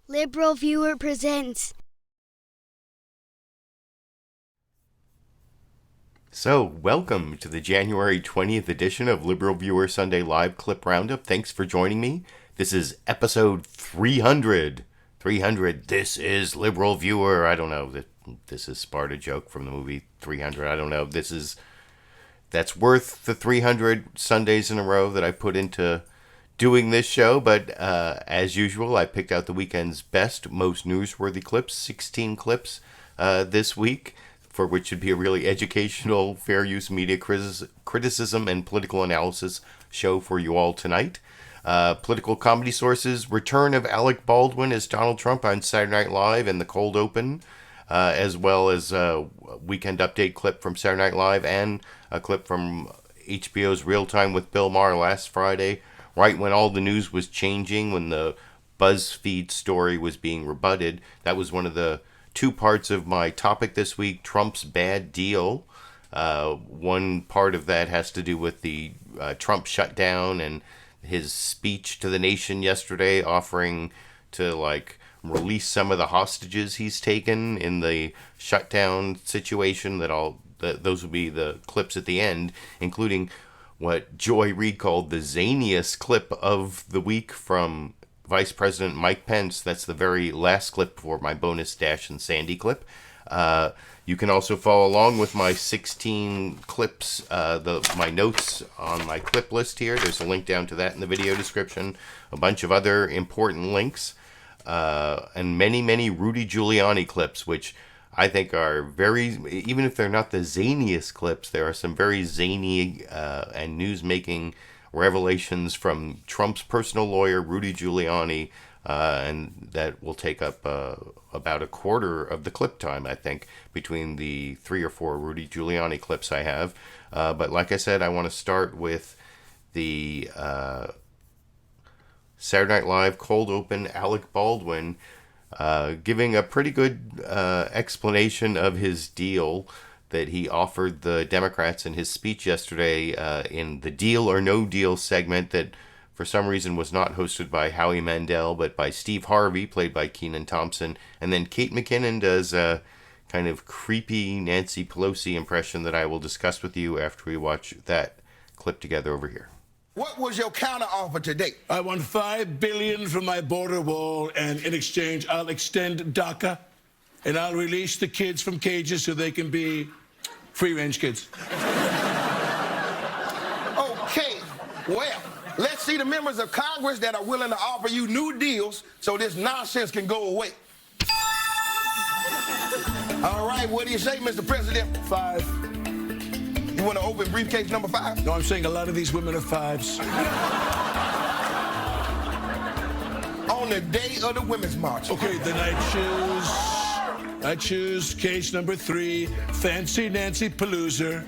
LiberalViewer presents. So, welcome to the January 20th edition of LiberalViewer Sunday Live Clip Roundup. Thanks for joining me. This is episode 300. 300. This is LiberalViewer. I don't know. This is Sparta joke from the movie 300. I don't know. That's worth the 300 Sundays in a row that I put into doing this show. But as usual, I picked out the weekend's best, most newsworthy clips, 16 clips this week, for which should be a really educational, fair use media criticism and political analysis show for you all tonight. Political comedy sources: return of Alec Baldwin as Donald Trump on Saturday Night Live and the cold open, as well as a weekend update clip from Saturday Night Live and a clip from HBO's Real Time with Bill Maher last Friday, right when all the news was changing, when the Buzzfeed story was being rebutted. That was one of the two parts of my topic this week: Trump's bad deal. One part of that has to do with the Trump shutdown and his speech to the nation yesterday, offering to release some of the hostages he's taken in the shutdown situation. Those will be the clips at the end, including what Joy Reid called the zaniest clip of the week from Vice President Mike Pence. That's the very last clip for my bonus Dash and Sandy clip. You can also follow along with my 16 clips, my notes on my clip list here. There's a link down to that in the video description. A bunch of other important links, and many, many Rudy Giuliani clips, which I think are very, even if they're not the zaniest clips, there are some very zany and news-making revelations from Trump's personal lawyer, Rudy Giuliani, and that will take up about a quarter of the clip time, I think, between the 3 or 4 Rudy Giuliani clips I have. But like I said, I want to start with the Saturday Night Live cold open, Alec Baldwin giving a pretty good explanation of his deal that he offered the Democrats in his speech yesterday in the Deal or No Deal segment that for some reason was not hosted by Howie Mandel, but by Steve Harvey, played by Kenan Thompson. And then Kate McKinnon does a kind of creepy Nancy Pelosi impression that I will discuss with you after we watch that clip together over here. What was your counter offer today? I want $5 billion from my border wall, and in exchange, I'll extend DACA, and I'll release the kids from cages so they can be free-range kids. Okay, well, let's see the members of Congress that are willing to offer you new deals so this nonsense can go away. All right, what do you say, Mr. President? 5. You want to open briefcase number 5? No, I'm saying a lot of these women are 5s. On the day of the Women's March. Okay, then I choose case number 3, Fancy Nancy Palooza.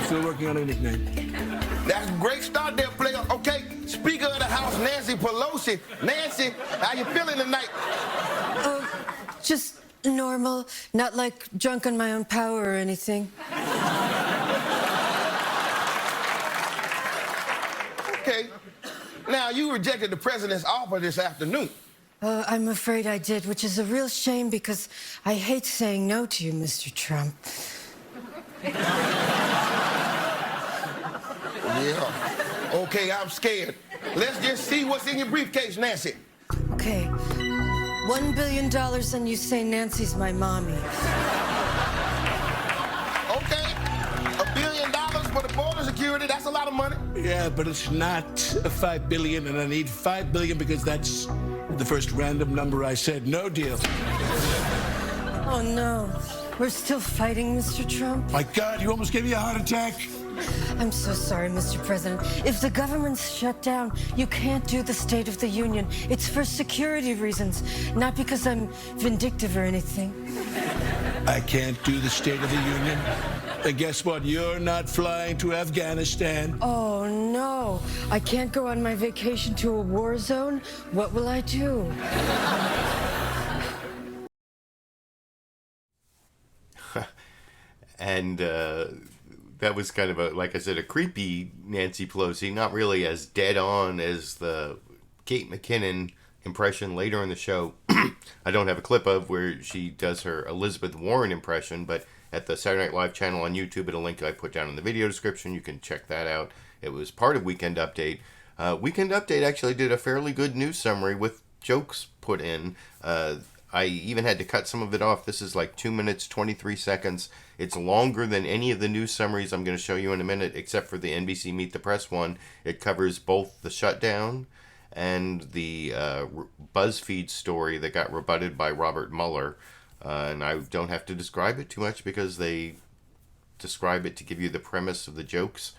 Still working on a nickname. That's a great start there, player. Okay, Speaker of the House, Nancy Pelosi. Nancy, how you feeling tonight? Just normal, not like drunk on my own power or anything. Okay. Now, you rejected the president's offer this afternoon. I'm afraid I did, which is a real shame because I hate saying no to you, Mr. Trump. Yeah. Okay, I'm scared. Let's just see what's in your briefcase, Nancy. Okay. $1 billion and you say Nancy's my mommy. Okay. $1 billion for the border security, that's a lot of money. Yeah, but it's not $5 billion, and I need $5 billion because that's the first random number I said. No deal. Oh, no. We're still fighting, Mr. Trump? My God, you almost gave me a heart attack. I'm so sorry, Mr. President. If the government's shut down, you can't do the State of the Union. It's for security reasons, not because I'm vindictive or anything. I can't do the State of the Union. And guess what? You're not flying to Afghanistan. Oh, no. I can't go on my vacation to a war zone. What will I do? And that was kind of like I said, a creepy Nancy Pelosi, not really as dead on as the Kate McKinnon impression later in the show. I don't have a clip of where she does her Elizabeth Warren impression, but at the Saturday Night Live channel on YouTube, at a link I put down in the video description, you can check that out. It was part of Weekend Update. Weekend Update actually did a fairly good news summary with jokes put in. I even had to cut some of it off. This is like 2 minutes, 23 seconds. It's longer than any of the news summaries I'm going to show you in a minute, except for the NBC Meet the Press one. It covers both the shutdown and the Buzzfeed story that got rebutted by Robert Mueller. And I don't have to describe it too much because they describe it to give you the premise of the jokes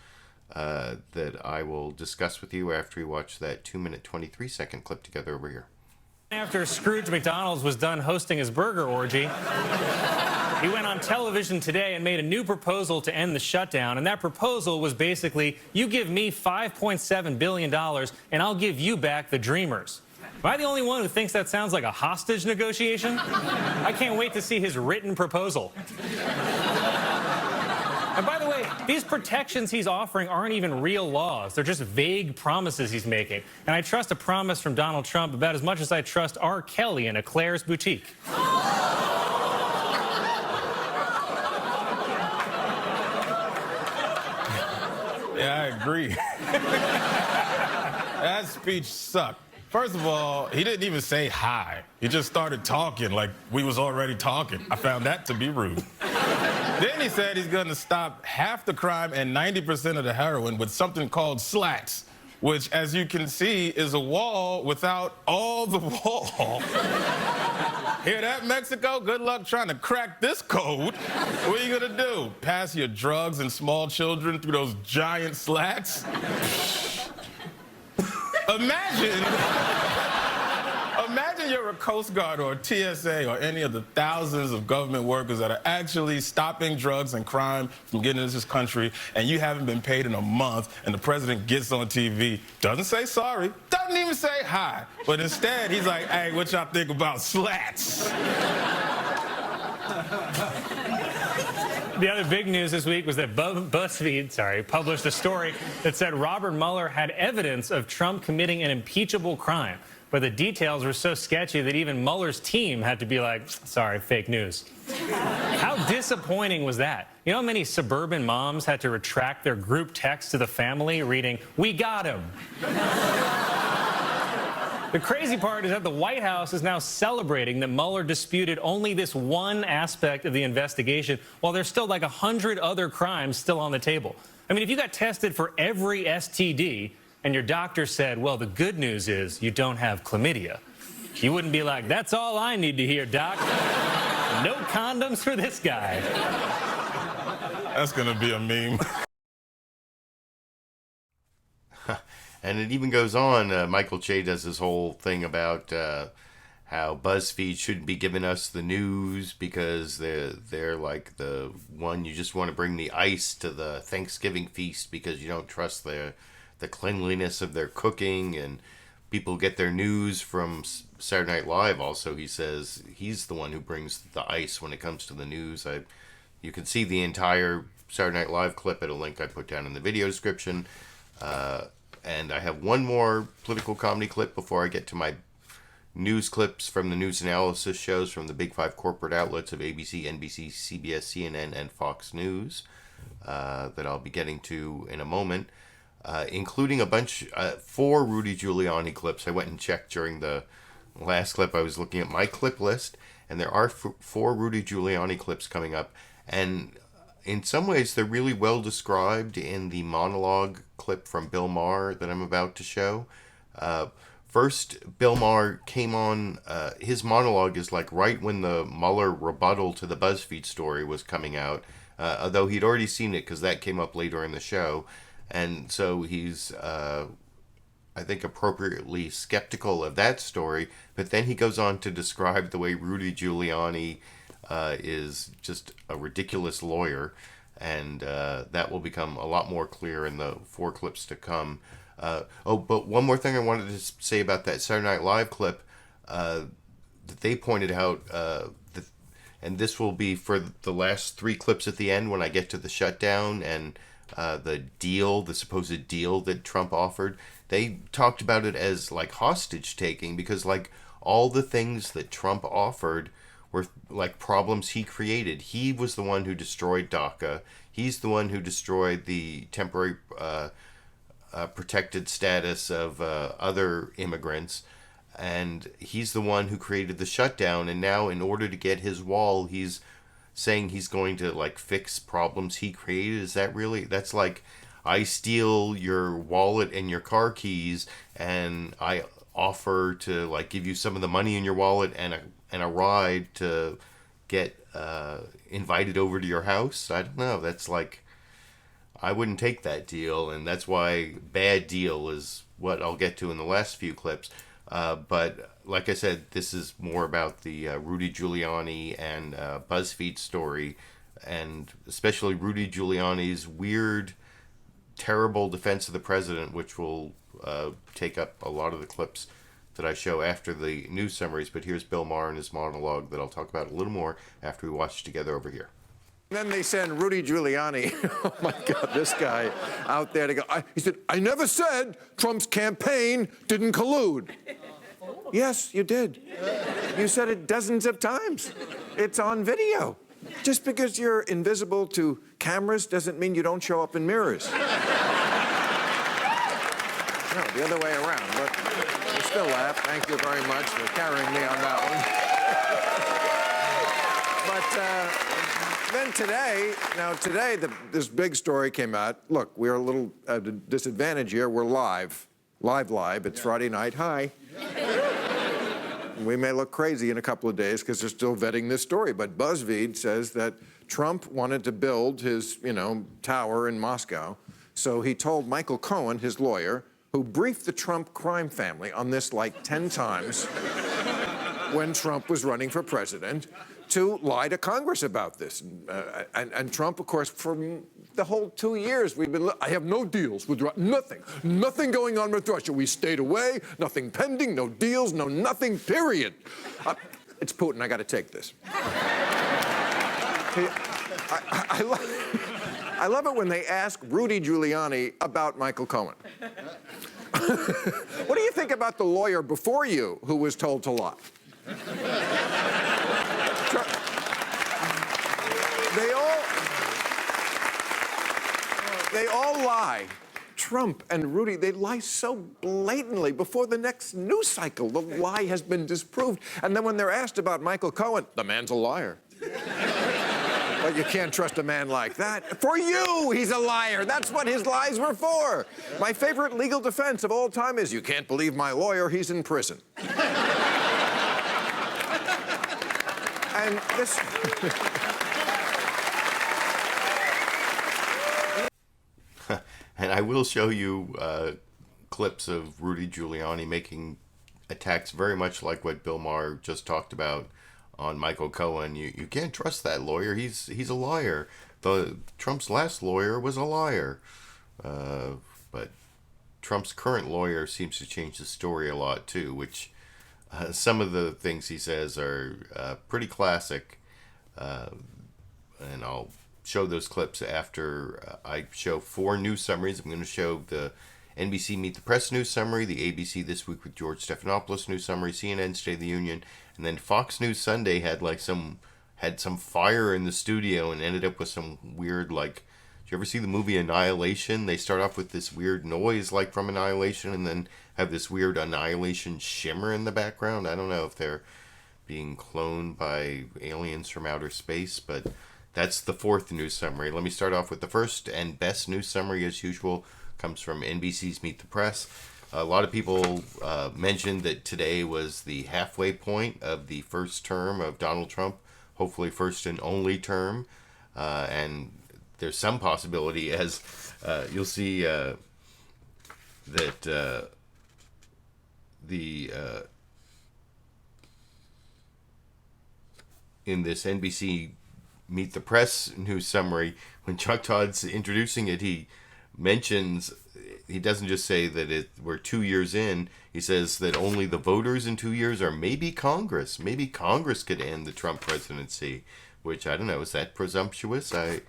that I will discuss with you after you watch that 2 minute, 23 second clip together over here. After Scrooge McDonald's was done hosting his burger orgy, he went on television today and made a new proposal to end the shutdown. And that proposal was basically, you give me $5.7 billion and I'll give you back the Dreamers. Am I the only one who thinks that sounds like a hostage negotiation? I can't wait to see his written proposal. And by the way, these protections he's offering aren't even real laws. They're just vague promises he's making. And I trust a promise from Donald Trump about as much as I trust R. Kelly in a Claire's boutique. Yeah, I agree. That speech sucked. First of all, he didn't even say hi. He just started talking like we was already talking. I found that to be rude. Then he said he's going to stop half the crime and 90% of the heroin with something called slats, which, as you can see, is a wall without all the wall. Hear that, Mexico? Good luck trying to crack this code. What are you going to do? Pass your drugs and small children through those giant slats? Imagine you're a Coast Guard or a TSA or any of the thousands of government workers that are actually stopping drugs and crime from getting into this country, and you haven't been paid in a month, and the president gets on TV, doesn't say sorry, doesn't even say hi, but instead he's like, hey, what y'all think about slats? The other big news this week was that Buzzfeed, published a story that said Robert Mueller had evidence of Trump committing an impeachable crime. But the details were so sketchy that even Mueller's team had to be like, sorry, fake news. How disappointing was that? You know how many suburban moms had to retract their group text to the family reading, "We got him." The crazy part is that the White House is now celebrating that Mueller disputed only this one aspect of the investigation, while there's still like 100 other crimes still on the table. I mean, if you got tested for every STD and your doctor said, well, the good news is you don't have chlamydia, you wouldn't be like, that's all I need to hear, doc. No condoms for this guy. That's going to be a meme. And it even goes on, Michael Che does this whole thing about how BuzzFeed shouldn't be giving us the news because they're like the one you just want to bring the ice to the Thanksgiving feast because you don't trust the cleanliness of their cooking, and people get their news from Saturday Night Live. Also, he says he's the one who brings the ice when it comes to the news. You can see the entire Saturday Night Live clip at a link I put down in the video description. And I have one more political comedy clip before I get to my news clips from the news analysis shows from the big five corporate outlets of ABC, NBC, CBS, CNN, and Fox News that I'll be getting to in a moment, including a bunch, 4 Rudy Giuliani clips. I went and checked during the last clip. I was looking at my clip list, and there are 4 Rudy Giuliani clips coming up. And in some ways, they're really well described in the monologue clip from Bill Maher that I'm about to show. First, Bill Maher came on, his monologue is like right when the Mueller rebuttal to the BuzzFeed story was coming out, although he'd already seen it because that came up later in the show. And so he's, I think, appropriately skeptical of that story. But then he goes on to describe the way Rudy Giuliani is just a ridiculous lawyer, and that will become a lot more clear in the 4 clips to come. But one more thing I wanted to say about that Saturday Night Live clip that they pointed out, and this will be for the last 3 clips at the end when I get to the shutdown and the deal, the supposed deal that Trump offered, they talked about it as like hostage taking, because like all the things that Trump offered were like problems he created. He was the one who destroyed DACA. He's the one who destroyed the temporary protected status of other immigrants. And he's the one who created the shutdown. And now in order to get his wall, he's saying he's going to like fix problems he created. Is that really? That's like, I steal your wallet and your car keys, and I offer to like give you some of the money in your wallet and a ride to get invited over to your house. I don't know. That's like, I wouldn't take that deal, and that's why bad deal is what I'll get to in the last few clips. But like I said, this is more about the Rudy Giuliani and Buzzfeed story, and especially Rudy Giuliani's weird, terrible defense of the president, which will take up a lot of the clips that I show after the news summaries. But here's Bill Maher and his monologue that I'll talk about a little more after we watch together over here. Then they send Rudy Giuliani, oh my God, this guy out there to go. He said, I never said Trump's campaign didn't collude. Yes, you did. You said it dozens of times. It's on video. Just because you're invisible to cameras doesn't mean you don't show up in mirrors. No, the other way around, but you still laugh. Thank you very much for carrying me on that one. But then today, this big story came out. Look, we're a little at a disadvantage here. We're live. It's Friday night. Hi. We may look crazy in a couple of days because they're still vetting this story. But BuzzFeed says that Trump wanted to build his, tower in Moscow. So he told Michael Cohen, his lawyer, who briefed the Trump crime family on this like 10 times when Trump was running for president, to lie to Congress about this. And Trump, of course, for the whole 2 years, I have no deals with Russia, nothing going on with Russia. We stayed away, nothing pending, no deals, no nothing, period. It's Putin, I got to take this. I love it when they ask Rudy Giuliani about Michael Cohen. What do you think about the lawyer before you who was told to lie? They all lie. Trump and Rudy, they lie so blatantly. Before the next news cycle, the lie has been disproved. And then when they're asked about Michael Cohen, the man's a liar. But you can't trust a man like that. For you, he's a liar. That's what his lies were for. My favorite legal defense of all time is, you can't believe my lawyer, he's in prison. And this... And I will show you clips of Rudy Giuliani making attacks very much like what Bill Maher just talked about on Michael Cohen. You can't trust that lawyer. He's a liar. Trump's last lawyer was a liar. But Trump's current lawyer seems to change the story a lot too, which some of the things he says are pretty classic. And I'll show those clips after I show 4 news summaries. I'm going to show the NBC Meet the Press news summary, the ABC This Week with George Stephanopoulos news summary, CNN State of the Union, and then Fox News Sunday had some fire in the studio and ended up with some weird, like, did you ever see the movie Annihilation? They start off with this weird noise like from Annihilation and then have this weird Annihilation shimmer in the background. I don't know if they're being cloned by aliens from outer space, but that's the 4th news summary. Let me start off with the first and best news summary, as usual, comes from NBC's Meet the Press. A lot of people mentioned that today was the halfway point of the first term of Donald Trump, hopefully first and only term. And there's some possibility, as you'll see, that in this NBC Meet the Press news summary, when Chuck Todd's introducing it, he mentions, he doesn't just say that we're 2 years in, he says that only the voters in 2 years, or maybe Congress. Maybe Congress could end the Trump presidency, which, I don't know, is that presumptuous? I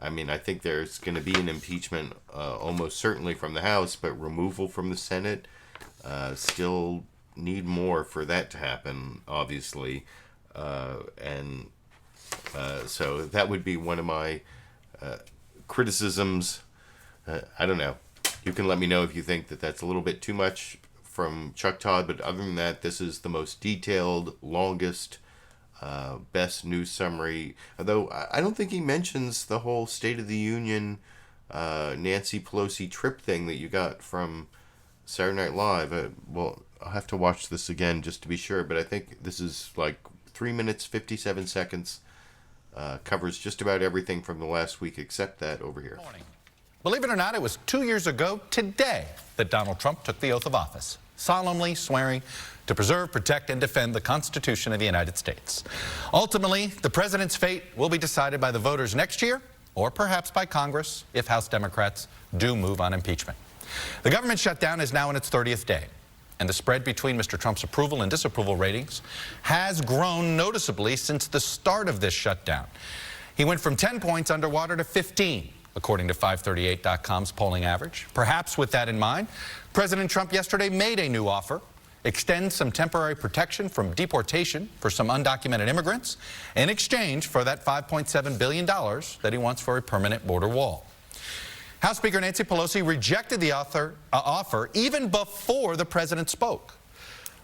I mean, I think there's going to be an impeachment almost certainly from the House, but removal from the Senate, still need more for that to happen, obviously. So that would be one of my criticisms. I don't know. You can let me know if you think that that's a little bit too much from Chuck Todd, but other than that, this is the most detailed, longest, best news summary. Although I don't think he mentions the whole State of the Union Nancy Pelosi trip thing that you got from Saturday Night Live. Well, I'll have to watch this again just to be sure, but I think this is like 3 minutes, 57 seconds. Covers just about everything from the last week except that over here. Believe it or not, it was 2 years ago today that Donald Trump took the oath of office, solemnly swearing to preserve, protect, and defend the Constitution of the United States. Ultimately, the president's fate will be decided by the voters next year, or perhaps by Congress if House Democrats do move on impeachment. The government shutdown is now in its 30th day, and the spread between Mr. Trump's approval and disapproval ratings has grown noticeably since the start of this shutdown. He went from 10 points underwater to 15, according to 538.com's polling average. Perhaps with that in mind, President Trump yesterday made a new offer: extend some temporary protection from deportation for some undocumented immigrants in exchange for that $5.7 billion that he wants for a permanent border wall. House Speaker Nancy Pelosi rejected the offer even before the president spoke.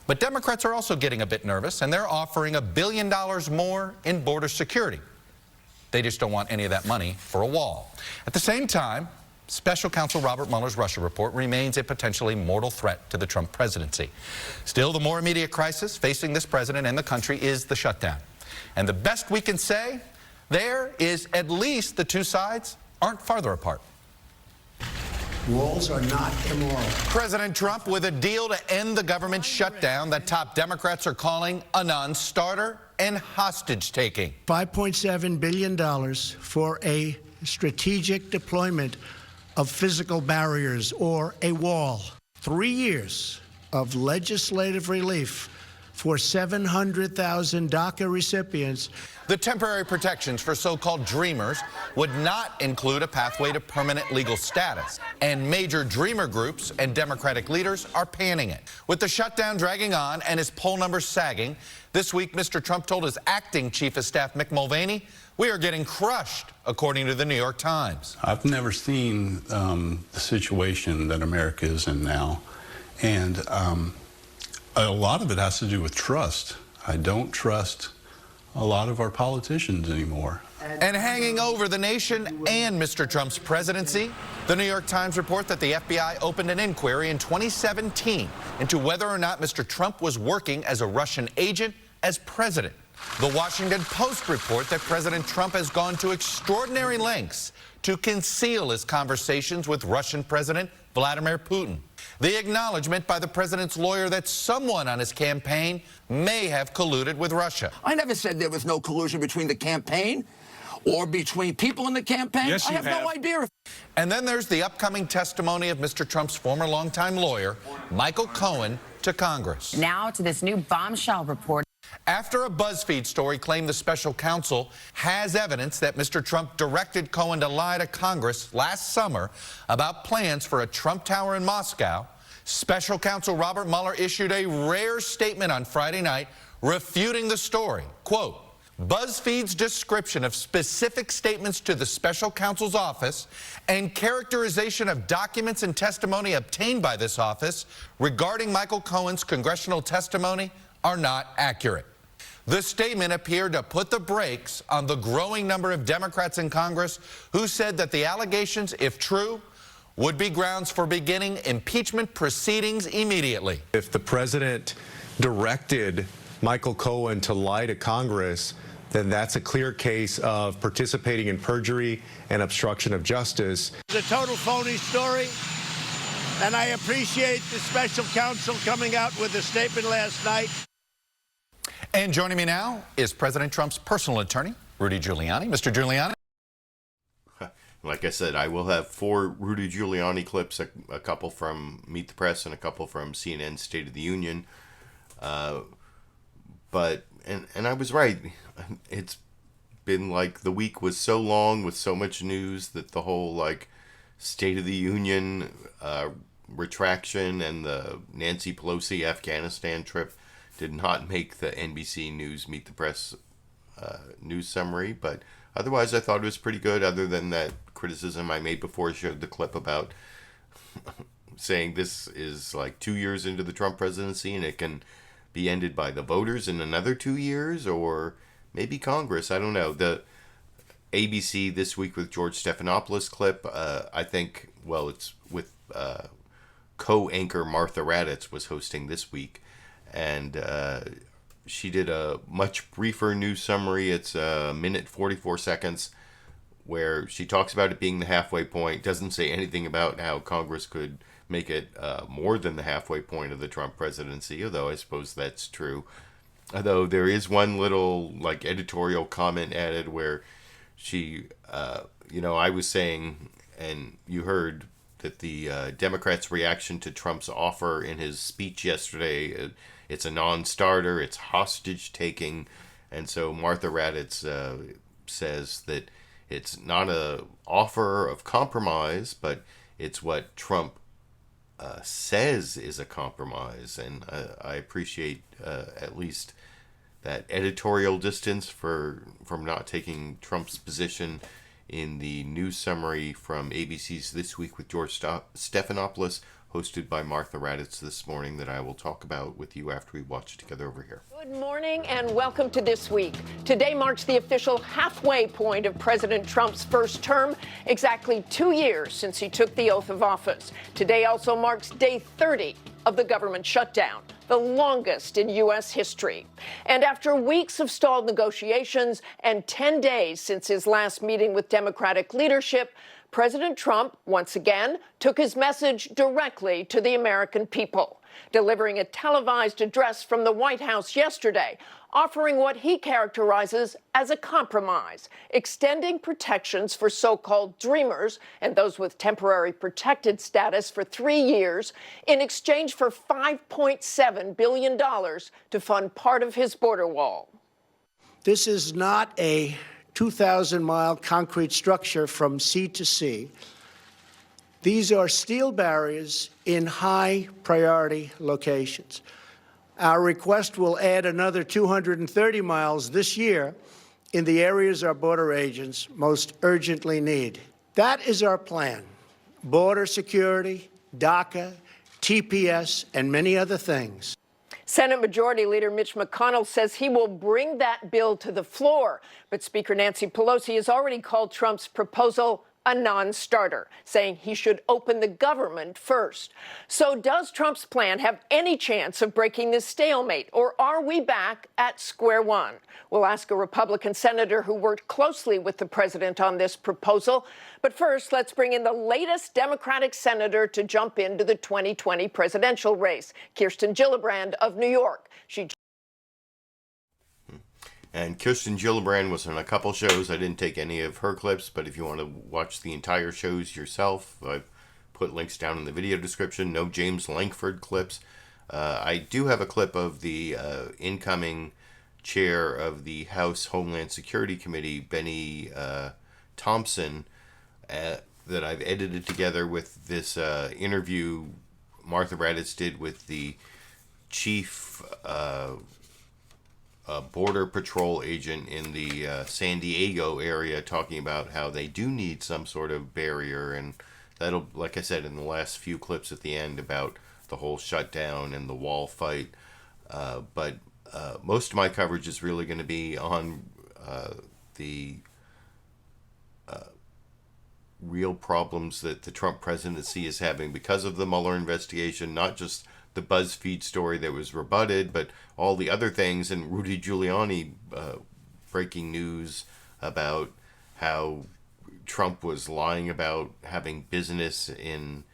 But Democrats are also getting a bit nervous, and they're offering $1 billion more in border security. They just don't want any of that money for a wall. At the same time, Special Counsel Robert Mueller's Russia report remains a potentially mortal threat to the Trump presidency. Still, the more immediate crisis facing this president and the country is the shutdown. And the best we can say there is at least the two sides aren't farther apart. Walls are not immoral. President Trump with a deal to end the government shutdown that top Democrats are calling a non-starter and hostage-taking. $5.7 billion for a strategic deployment of physical barriers or a wall. 3 years of legislative relief for 700,000 DACA recipients. The temporary protections for so-called dreamers would not include a pathway to permanent legal status. And major dreamer groups and Democratic leaders are panning it. With the shutdown dragging on and his poll numbers sagging, this week Mr. Trump told his acting chief of staff, Mick Mulvaney, "We are getting crushed," according to the New York Times. I've never seen the situation that America is in now. And a lot of it has to do with trust. I don't trust a lot of our politicians anymore. And hanging over the nation and Mr. Trump's presidency, the New York Times report that the FBI opened an inquiry in 2017 into whether or not Mr. Trump was working as a Russian agent as president. The Washington Post report that President Trump has gone to extraordinary lengths to conceal his conversations with Russian President Vladimir Putin. The acknowledgement by the president's lawyer that someone on his campaign may have colluded with Russia. I never said there was no collusion between the campaign or between people in the campaign. Yes, I have no idea. And then there's the upcoming testimony of Mr. Trump's former longtime lawyer, Michael Cohen, to Congress. Now to this new bombshell report. After a Buzzfeed story claimed the special counsel has evidence that Mr. Trump directed Cohen to lie to Congress last summer about plans for a Trump Tower in Moscow, special counsel Robert Mueller issued a rare statement on Friday night refuting the story. Quote, "BuzzFeed's description of specific statements to the special counsel's office and characterization of documents and testimony obtained by this office regarding Michael Cohen's congressional testimony are not accurate." The statement appeared to put the brakes on the growing number of Democrats in Congress who said that the allegations, if true, would be grounds for beginning impeachment proceedings immediately. If the president directed Michael Cohen to lie to Congress, then that's a clear case of participating in perjury and obstruction of justice. It's a total phony story, and I appreciate the special counsel coming out with a statement last night. And joining me now is President Trump's personal attorney, Rudy Giuliani. Mr. Giuliani. Like I said, I will have 4 Rudy Giuliani clips, a couple from Meet the Press and a couple from CNN State of the Union. But I was right. It's been like the week was so long with so much news that the whole like State of the Union retraction and the Nancy Pelosi Afghanistan trip did not make the NBC News Meet the Press news summary, but otherwise I thought it was pretty good, other than that criticism I made before I showed the clip about saying this is like 2 years into the Trump presidency and it can be ended by the voters in another 2 years, or maybe Congress. I don't know. The ABC This Week with George Stephanopoulos clip, I think, well, it's with co-anchor Martha Raddatz was hosting this week, and she did a much briefer news summary. It's a minute 44 seconds where she talks about it being the halfway point, doesn't say anything about how Congress could make it more than the halfway point of the Trump presidency, although I suppose that's true. Although there is one little like editorial comment added where she, I was saying, and you heard that the Democrats' reaction to Trump's offer in his speech yesterday, it's a non-starter, it's hostage-taking, and so Martha Raddatz says that it's not a offer of compromise, but it's what Trump says is a compromise, and I appreciate at least that editorial distance from not taking Trump's position in the news summary from ABC's This Week with George Stephanopoulos, hosted by Martha Raddatz this morning, that I will talk about with you after we watch it together over here. Good morning and welcome to This Week. Today marks the official halfway point of President Trump's first term, exactly 2 years since he took the oath of office. Today also marks day 30 of the government shutdown, the longest in U.S. history. And after weeks of stalled negotiations and 10 days since his last meeting with Democratic leadership, President Trump, once again, took his message directly to the American people, delivering a televised address from the White House yesterday, offering what he characterizes as a compromise, extending protections for so-called dreamers and those with temporary protected status for 3 years in exchange for $5.7 billion to fund part of his border wall. This is not a 2,000-mile concrete structure from sea to sea. These are steel barriers in high-priority locations. Our request will add another 230 miles this year in the areas our border agents most urgently need. That is our plan. Border security, DACA, TPS, and many other things. Senate Majority Leader Mitch McConnell says he will bring that bill to the floor. But Speaker Nancy Pelosi has already called Trump's proposal a non-starter, saying he should open the government first. So does Trump's plan have any chance of breaking this stalemate, or are we back at square one? We'll ask a Republican senator who worked closely with the president on this proposal. But first, let's bring in the latest Democratic senator to jump into the 2020 presidential race, Kirsten Gillibrand of New York. And Kirsten Gillibrand was on a couple shows. I didn't take any of her clips, but if you want to watch the entire shows yourself, I've put links down in the video description. No James Lankford clips. I do have a clip of the incoming chair of the House Homeland Security Committee, Bennie Thompson, that I've edited together with this interview Martha Raddatz did with the chief Border Patrol agent in the San Diego area, talking about how they do need some sort of barrier, and that'll, like I said in the last few clips at the end, about the whole shutdown and the wall fight. But most of my coverage is really going to be on the real problems that the Trump presidency is having because of the Mueller investigation, not just the Buzzfeed story that was rebutted, but all the other things, and Rudy Giuliani breaking news about how Trump was lying about having business in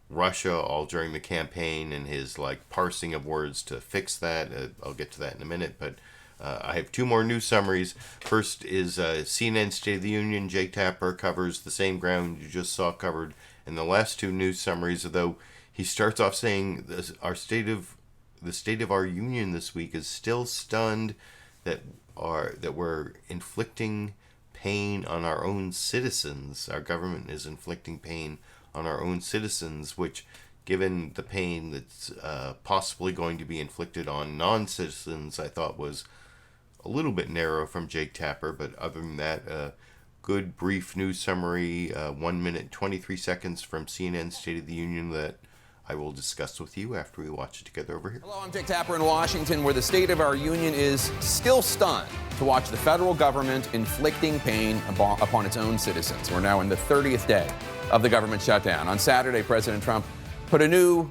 Russia all during the campaign, and his parsing of words to fix that. I'll get to that in a minute, but I have two more news summaries. First is CNN State of the Union. Jake Tapper covers the same ground you just saw covered in the last two news summaries, although he starts off saying the state of our union this week is still stunned that we're inflicting pain on our own citizens. Our government is inflicting pain on our own citizens, which, given the pain that's possibly going to be inflicted on non-citizens, I thought was a little bit narrow from Jake Tapper. But other than that, good brief news summary, 1 minute 23 seconds from CNN State of the Union that I will discuss with you after we watch it together over here. Hello, I'm Jake Tapper in Washington, where the State of our Union is still stunned to watch the federal government inflicting pain upon its own citizens. We're now in the 30th day of the government shutdown. On Saturday, President Trump put a new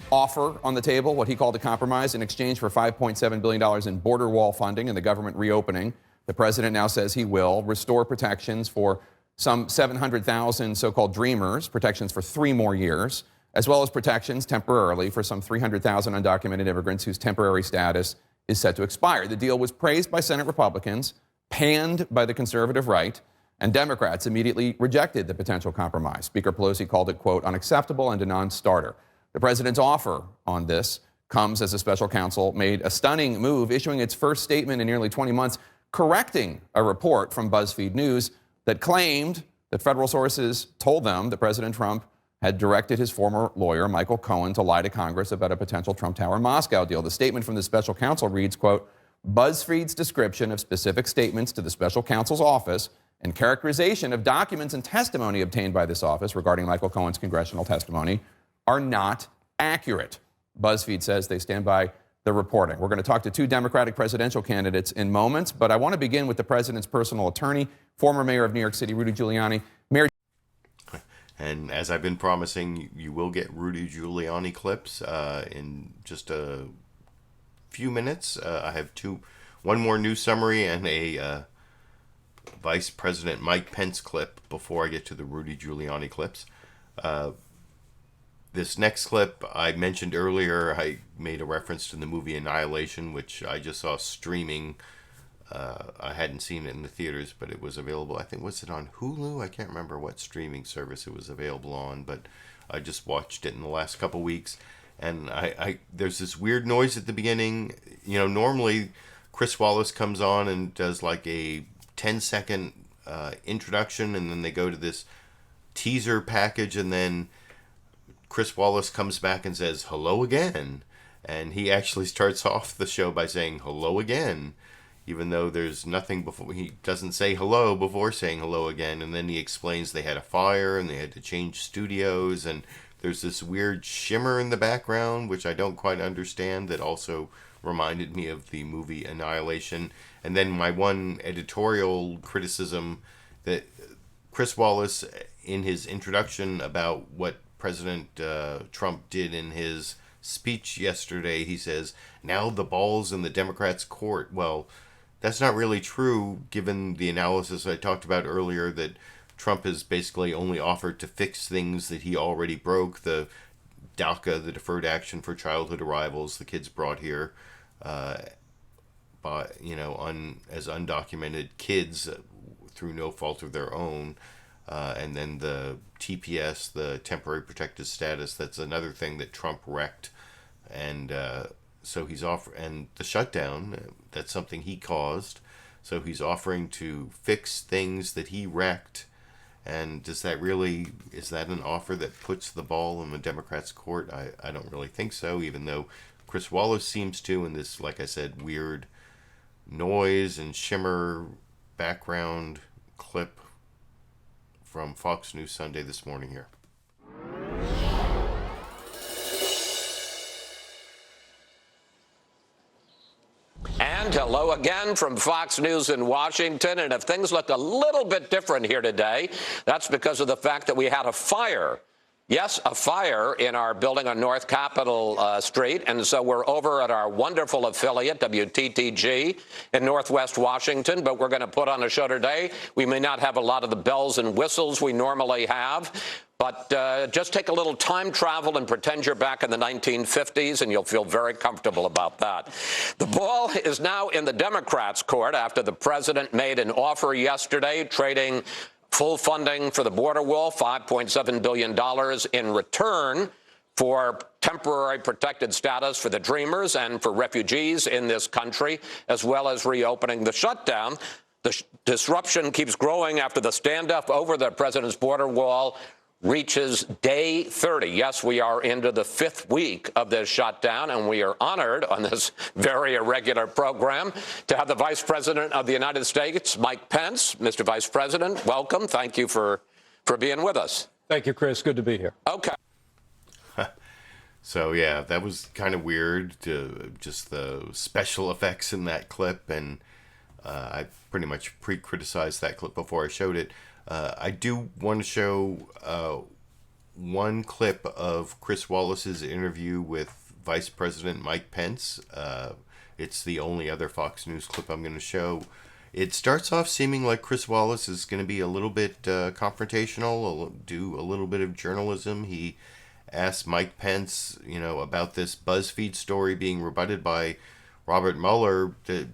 offer on the table, what he called a compromise, in exchange for $5.7 billion in border wall funding and the government reopening. The president now says he will restore protections for some 700,000 so-called dreamers, protections for 3 more years, as well as protections temporarily for some 300,000 undocumented immigrants whose temporary status is set to expire. The deal was praised by Senate Republicans, panned by the conservative right, and Democrats immediately rejected the potential compromise. Speaker Pelosi called it, quote, unacceptable and a non-starter. The president's offer on this comes as a special counsel made a stunning move, issuing its first statement in nearly 20 months, correcting a report from Buzzfeed News that claimed that federal sources told them that President Trump had directed his former lawyer, Michael Cohen, to lie to Congress about a potential Trump Tower Moscow deal. The statement from the special counsel reads, quote, Buzzfeed's description of specific statements to the special counsel's office and characterization of documents and testimony obtained by this office regarding Michael Cohen's congressional testimony are not accurate. BuzzFeed says they stand by the reporting. We're going to talk to 2 Democratic presidential candidates in moments, but I want to begin with the president's personal attorney, former mayor of New York City, Rudy Giuliani. Mayor. And as I've been promising, you will get Rudy Giuliani clips in just a few minutes. I have one more news summary and a Vice President Mike Pence clip before I get to the Rudy Giuliani clips. This next clip I mentioned earlier, I made a reference to the movie Annihilation, which I just saw streaming. I hadn't seen it in the theaters, but it was available. I think, was it on Hulu? I can't remember what streaming service it was available on, but I just watched it in the last couple weeks. And there's this weird noise at the beginning. You know, normally Chris Wallace comes on and does like a 10-second introduction, and then they go to this teaser package, and then Chris Wallace comes back and says, hello again. And he actually starts off the show by saying, hello again, even though there's nothing before. He doesn't say hello before saying hello again. And then he explains they had a fire and they had to change studios. And there's this weird shimmer in the background, which I don't quite understand, that also reminded me of the movie Annihilation. And then my one editorial criticism, that Chris Wallace, in his introduction about what President Trump did in his speech yesterday, he says, now the ball's in the Democrats' court. Well, that's not really true, given the analysis I talked about earlier, that Trump has basically only offered to fix things that he already broke. The DACA, the Deferred Action for Childhood Arrivals, the kids brought here as undocumented kids through no fault of their own. And then the TPS, the Temporary Protected Status, that's another thing that Trump wrecked. And so he's and the shutdown, that's something he caused. So he's offering to fix things that he wrecked. And is that an offer that puts the ball in the Democrats' court? I don't really think so, even though Chris Wallace seems to, in this, like I said, weird noise and shimmer background clip from Fox News Sunday this morning here. And hello again from Fox News in Washington. And if things look a little bit different here today, that's because of the fact that we had a fire. Yes, a fire in our building on North Capitol Street. And so we're over at our wonderful affiliate, WTTG, in Northwest Washington. But we're going to put on a show today. We may not have a lot of the bells and whistles we normally have. But just take a little time travel and pretend you're back in the 1950s, and you'll feel very comfortable about that. The ball is now in the Democrats' court after the president made an offer yesterday trading full funding for the border wall, $5.7 billion in return for temporary protected status for the Dreamers and for refugees in this country, as well as reopening the shutdown. The disruption keeps growing after the standoff over the president's border wall reaches day 30. Yes, we are into the 5th week of this shutdown, and we are honored on this very irregular program to have the Vice President of the United States, Mike Pence. Mr. Vice President, welcome. Thank you for being with us. Thank you, Chris. Good to be here. Okay. So, yeah, that was kind of weird, just the special effects in that clip, and I pretty much pre-criticized that clip before I showed it. I do want to show one clip of Chris Wallace's interview with Vice President Mike Pence. It's the only other Fox News clip I'm going to show. It starts off seeming like Chris Wallace is going to be a little bit confrontational, do a little bit of journalism. He asked Mike Pence, about this Buzzfeed story being rebutted by Robert Mueller.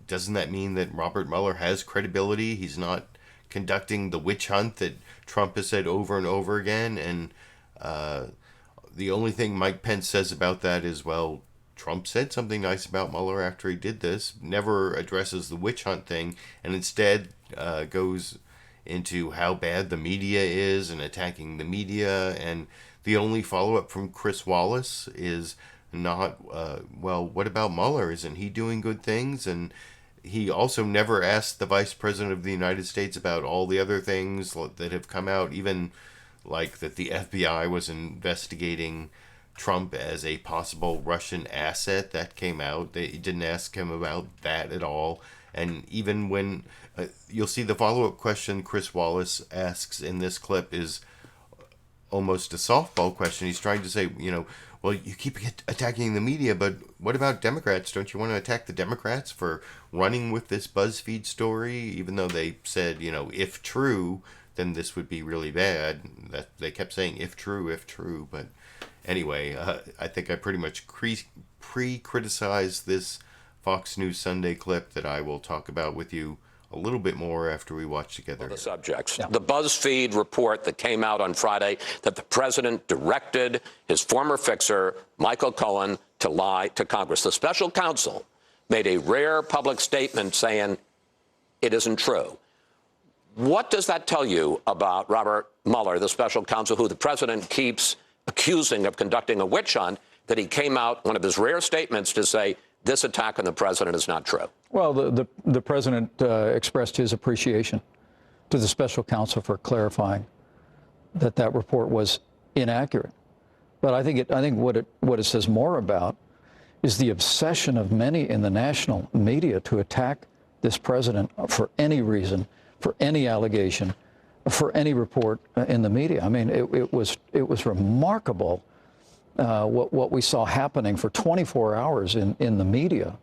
Doesn't that mean that Robert Mueller has credibility? He's not conducting the witch hunt that Trump has said over and over again. And the only thing Mike Pence says about that is, well, Trump said something nice about Mueller after he did this, never addresses the witch hunt thing, and instead goes into how bad the media is and attacking the media. And the only follow-up from Chris Wallace is not, well, what about Mueller? Isn't he doing good things? And he also never asked the Vice President of the United States about all the other things that have come out, even like that the FBI was investigating Trump as a possible Russian asset. That came out. They didn't ask him about that at all. And even when you'll see the follow-up question Chris Wallace asks in this clip is almost a softball question. He's trying to say, well, you keep attacking the media, but what about Democrats? Don't you want to attack the Democrats for running with this BuzzFeed story, even though they said, if true, then this would be really bad? That they kept saying if true. But anyway, I think I pretty much pre-criticized this Fox News Sunday clip that I will talk about with you a little bit more after we watch together. The subjects. Yeah. The BuzzFeed report that came out on Friday that the president directed his former fixer, Michael Cohen, to lie to Congress. The special counsel made a rare public statement saying it isn't true. What does that tell you about Robert Mueller, the special counsel who the president keeps accusing of conducting a witch hunt, that he came out, one of his rare statements, to say this attack on the president is not true? Well, the president expressed his appreciation to the special counsel for clarifying that report was inaccurate. But I think what it says more about is the obsession of many in the national media to attack this president for any reason, for any allegation, for any report in the media. I mean, it was remarkable what we saw happening for 24 hours in the media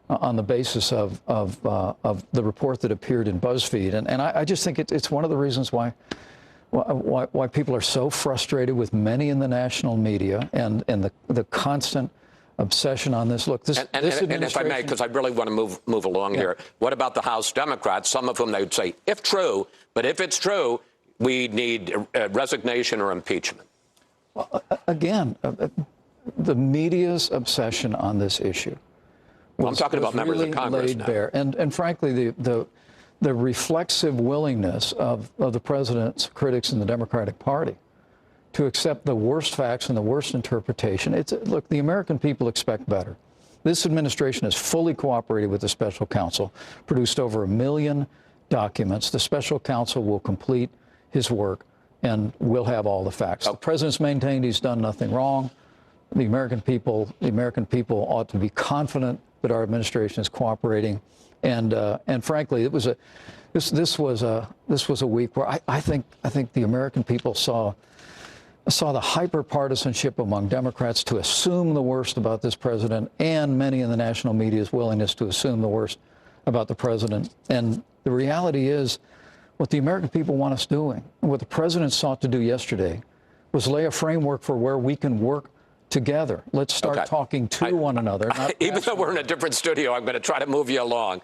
on the basis of the report that appeared in BuzzFeed. And I just think it's one of the reasons why people are so frustrated with many in the national media and the constant obsession on this. Look, this administration... And if I may, because I really want to move along here, what about the House Democrats, some of whom they would say, if true, but if it's true, we need resignation or impeachment? Well, again, the media's obsession on this issue I'm talking about members of Congress laid now. bare. And frankly, the reflexive willingness of the president's critics in the Democratic Party to accept the worst facts and the worst interpretation. Look, the American people expect better. This administration has fully cooperated with the special counsel, produced over 1 million documents. The special counsel will complete his work and we'll have all the facts. The president's maintained he's done nothing wrong. The American people ought to be confident that our administration is cooperating. And frankly, this was a week where I think the American people saw the hyper-partisanship among Democrats to assume the worst about this president, and many in the national media's willingness to assume the worst about the president. And the reality is, what the American people want us doing, and what the president sought to do yesterday, was lay a framework for where we can work together. Let's start talking to one another. Even though we're in a different studio, I'm going to try to move you along.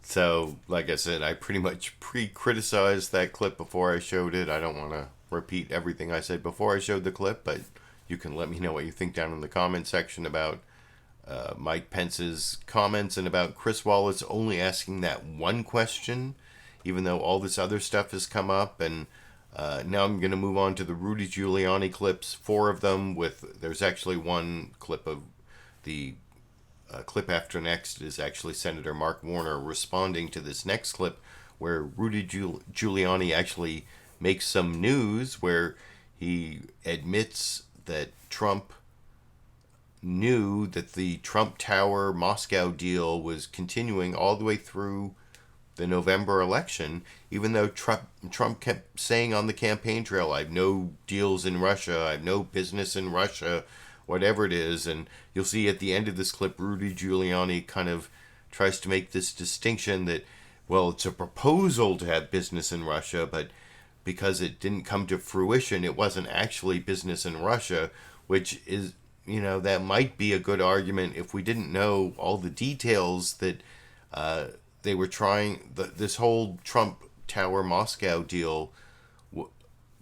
So, like I said, I pretty much pre-criticized that clip before I showed it. I don't want to repeat everything I said before I showed the clip, but you can let me know what you think down in the comment section about Mike Pence's comments and about Chris Wallace only asking that one question, even though all this other stuff has come up. And now I'm going to move on to the Rudy Giuliani clips, 4 of them. There's actually one clip of the clip after next is actually Senator Mark Warner responding to this next clip, where Rudy Giuliani actually makes some news where he admits that Trump knew that the Trump Tower Moscow deal was continuing all the way through the November election, even though Trump kept saying on the campaign trail, I have no deals in Russia, I have no business in Russia, whatever it is. And you'll see at the end of this clip, Rudy Giuliani kind of tries to make this distinction that, well, it's a proposal to have business in Russia, but because it didn't come to fruition, it wasn't actually business in Russia, which is, that might be a good argument if we didn't know all the details that they were trying. This whole Trump Tower Moscow deal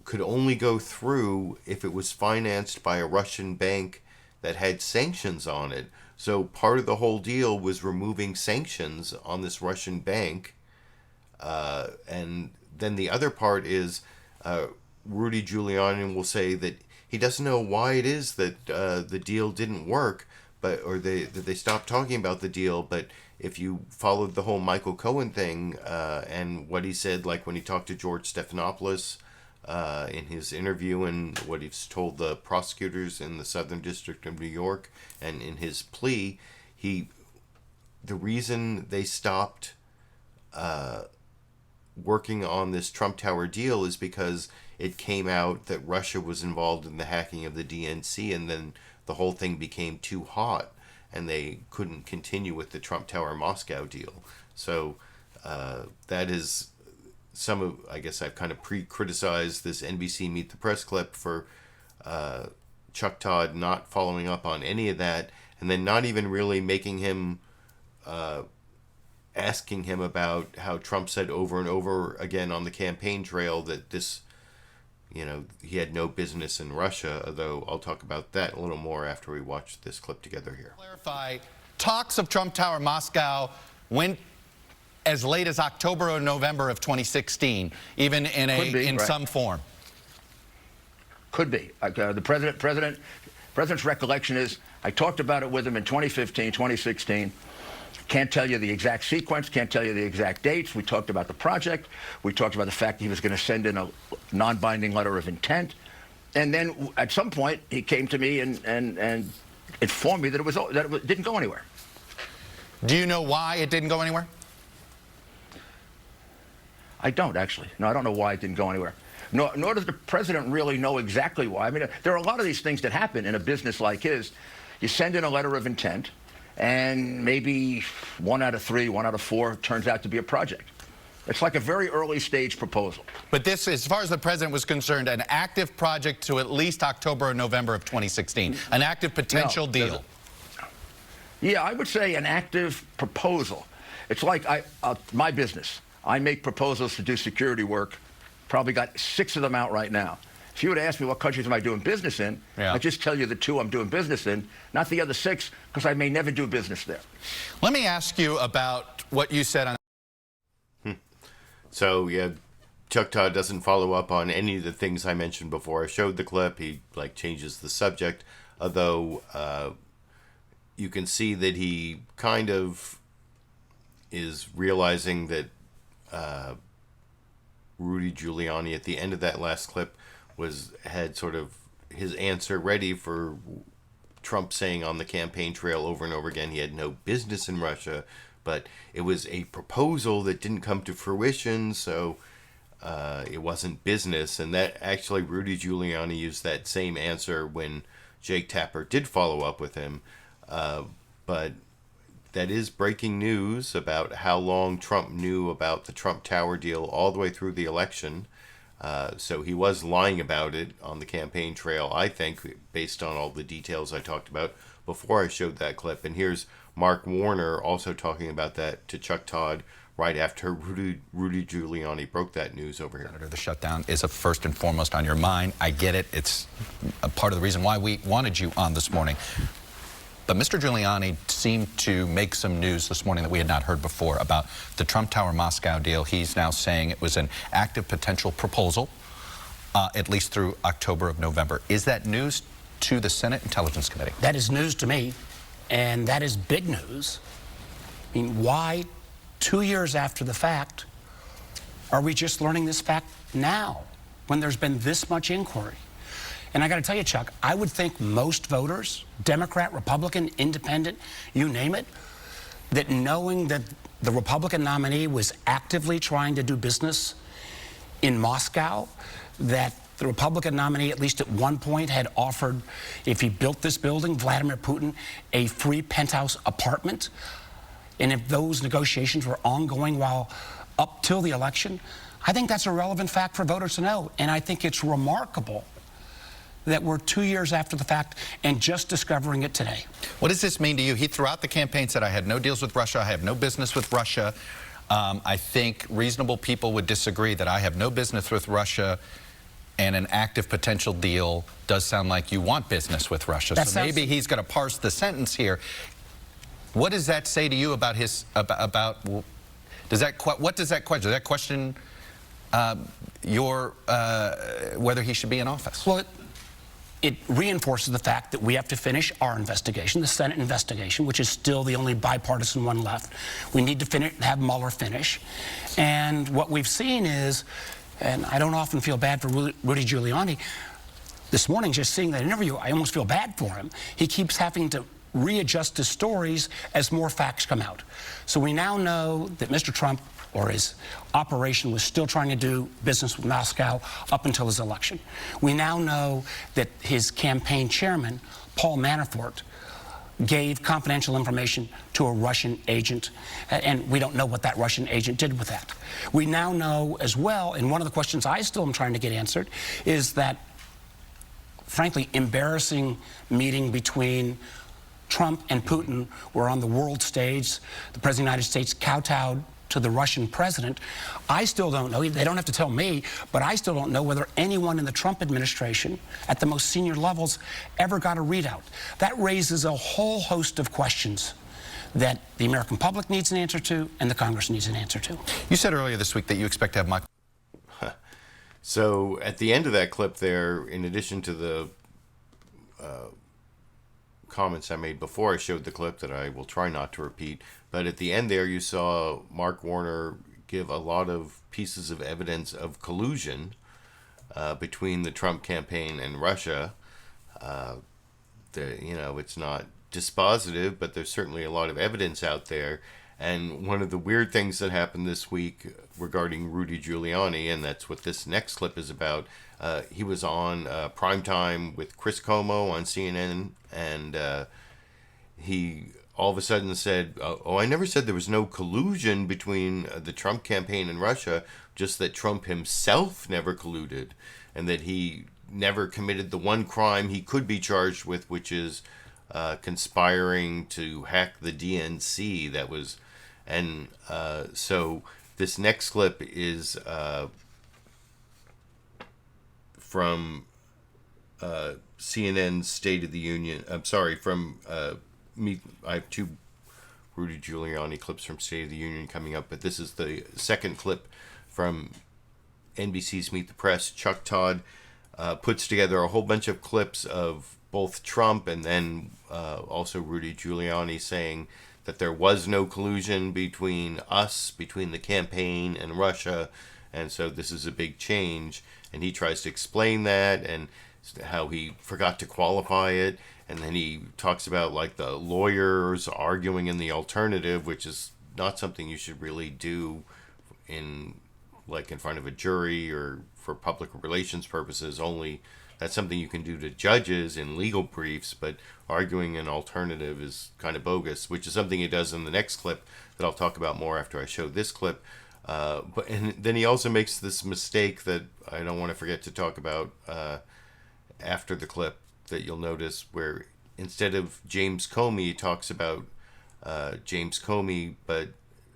could only go through if it was financed by a Russian bank that had sanctions on it. So part of the whole deal was removing sanctions on this Russian bank. And then the other part is Rudy Giuliani will say that he doesn't know why it is that the deal didn't work, that they stopped talking about the deal. But if you followed the whole Michael Cohen thing and what he said, like when he talked to George Stephanopoulos in his interview and what he's told the prosecutors in the Southern District of New York and in his plea, the reason they stopped working on this Trump Tower deal is because it came out that Russia was involved in the hacking of the DNC, and then the whole thing became too hot and they couldn't continue with the Trump Tower Moscow deal. So that is I guess I've kind of criticized this NBC Meet the Press clip for Chuck Todd not following up on any of that, and then not even really making him asking him about how Trump said over and over again on the campaign trail that this, he had no business in Russia, although I'll talk about that a little more after we watch this clip together here. Clarify, talks of Trump Tower Moscow went as late as October or November of 2016, even in some form. Could be. The president's recollection is I talked about it with him in 2015, 2016. Can't tell you the exact sequence, can't tell you the exact dates. We talked about the project. We talked about the fact that he was going to send in a non-binding letter of intent. And then at some point, he came to me and informed me that it didn't go anywhere. Do you know why it didn't go anywhere? I don't, actually. No, I don't know why it didn't go anywhere. Nor does the president really know exactly why. I mean, there are a lot of these things that happen in a business like his. You send in a letter of intent, and maybe 1 out of 3, 1 out of 4 turns out to be a project. It's like a very early stage proposal. But this, as far as the president was concerned, an active project to at least October or November of 2016, an active potential deal. Yeah, I would say an active proposal. It's like my business. I make proposals to do security work. Probably got 6 of them out right now. If you would ask me what countries am I doing business in, I'd just tell you the 2 I'm doing business in, not the other 6, because I may never do business there. Let me ask you about what you said on... So, yeah, Chuck Todd doesn't follow up on any of the things I mentioned before. I showed the clip. He, changes the subject, although you can see that he kind of is realizing that Rudy Giuliani at the end of that last clip had sort of his answer ready for Trump saying on the campaign trail over and over again he had no business in Russia, but it was a proposal that didn't come to fruition, so it wasn't business. And that actually Rudy Giuliani used that same answer when Jake Tapper did follow up with him, but that is breaking news about how long Trump knew about the Trump Tower deal all the way through the election. So he was lying about it on the campaign trail, I think, based on all the details I talked about before I showed that clip. And here's Mark Warner also talking about that to Chuck Todd right after Rudy Giuliani broke that news over here. Senator, the shutdown is first and foremost on your mind. I get it. It's a part of the reason why we wanted you on this morning. But Mr. Giuliani seemed to make some news this morning that we had not heard before about the Trump Tower Moscow deal. He's now saying it was an active potential proposal, at least through October of November. Is that news to the Senate Intelligence Committee? That is news to me, and that is big news. I mean, why, 2 years after the fact, are we just learning this fact now, when there's been this much inquiry? And I got to tell you, Chuck, I would think most voters, Democrat, Republican, Independent, you name it, that knowing that the Republican nominee was actively trying to do business in Moscow, that the Republican nominee, at least at one point, had offered, if he built this building, Vladimir Putin, a free penthouse apartment. And if those negotiations were ongoing while up till the election, I think that's a relevant fact for voters to know. And I think it's remarkable that we're 2 years after the fact and just discovering it today. What does this mean to you? He, throughout the campaign, said, I had no deals with Russia, I have no business with Russia. I think reasonable people would disagree that I have no business with Russia, and an active potential deal does sound like you want business with Russia. So maybe he's going to parse the sentence here. What does that say to you about his, what does that question? Does that question whether he should be in office? Well, it reinforces the fact that we have to finish our investigation, the Senate investigation, which is still the only bipartisan one left. We need to have Mueller finish. And what we've seen is, and I don't often feel bad for Rudy Giuliani, this morning, just seeing that interview, I almost feel bad for him. He keeps having to readjust his stories as more facts come out. So we now know that Mr. Trump, or his operation, was still trying to do business with Moscow up until his election. We now know that his campaign chairman, Paul Manafort, gave confidential information to a Russian agent, and we don't know what that Russian agent did with that. We now know as well, and one of the questions I still am trying to get answered, is that, frankly, embarrassing meeting between Trump and Putin were on the world stage. The President of the United States kowtowed to the Russian president. I still don't know, they don't have to tell me, but I still don't know whether anyone in the Trump administration at the most senior levels ever got a readout. That raises a whole host of questions that the American public needs an answer to and the Congress needs an answer to. You said earlier this week that you expect to have Mike. So at the end of that clip there, in addition to the comments I made before I showed the clip that I will try not to repeat, but at the end there you saw Mark Warner give a lot of pieces of evidence of collusion between the Trump campaign and Russia. It's not dispositive, but there's certainly a lot of evidence out there. And one of the weird things that happened this week regarding Rudy Giuliani, and that's what this next clip is about, he was on primetime with Chris Cuomo on CNN, and he all of a sudden said, I never said there was no collusion between the Trump campaign and Russia, just that Trump himself never colluded, and that he never committed the one crime he could be charged with, which is conspiring to hack the DNC. That was, and so this next clip is from CNN's State of the Union. I'm sorry, from I have two Rudy Giuliani clips from State of the Union coming up, but this is the second clip from NBC's Meet the Press. Chuck Todd puts together a whole bunch of clips of both Trump and then also Rudy Giuliani saying that there was no collusion between us, between the campaign and Russia, and so this is a big change. And he tries to explain that and how he forgot to qualify it. And then he talks about like the lawyers arguing in the alternative, which is not something you should really do in front of a jury or for public relations purposes. Only that's something you can do to judges in legal briefs, but arguing an alternative is kind of bogus, which is something he does in the next clip that I'll talk about more after I show this clip. And then he also makes this mistake that I don't want to forget to talk about after the clip, that you'll notice, where instead of James Comey, he talks about James Comey, but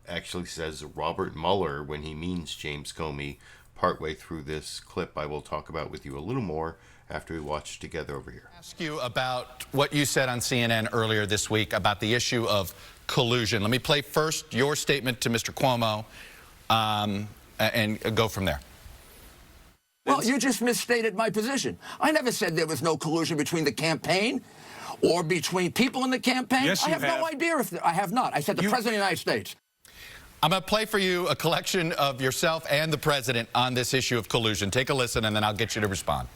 actually says Robert Mueller when he means James Comey. Partway through this clip, I will talk about with you a little more after we watch together over here. Ask you about what you said on CNN earlier this week about the issue of collusion. Let me play first your statement to Mr. Cuomo and go from there. Well, you just misstated my position. I never said there was no collusion between the campaign or between people in the campaign. Yes, you I have no idea if I have not. I said the President of the United States. I'm going to play for you a collection of yourself and the president on this issue of collusion. Take a listen, and then I'll get you to respond.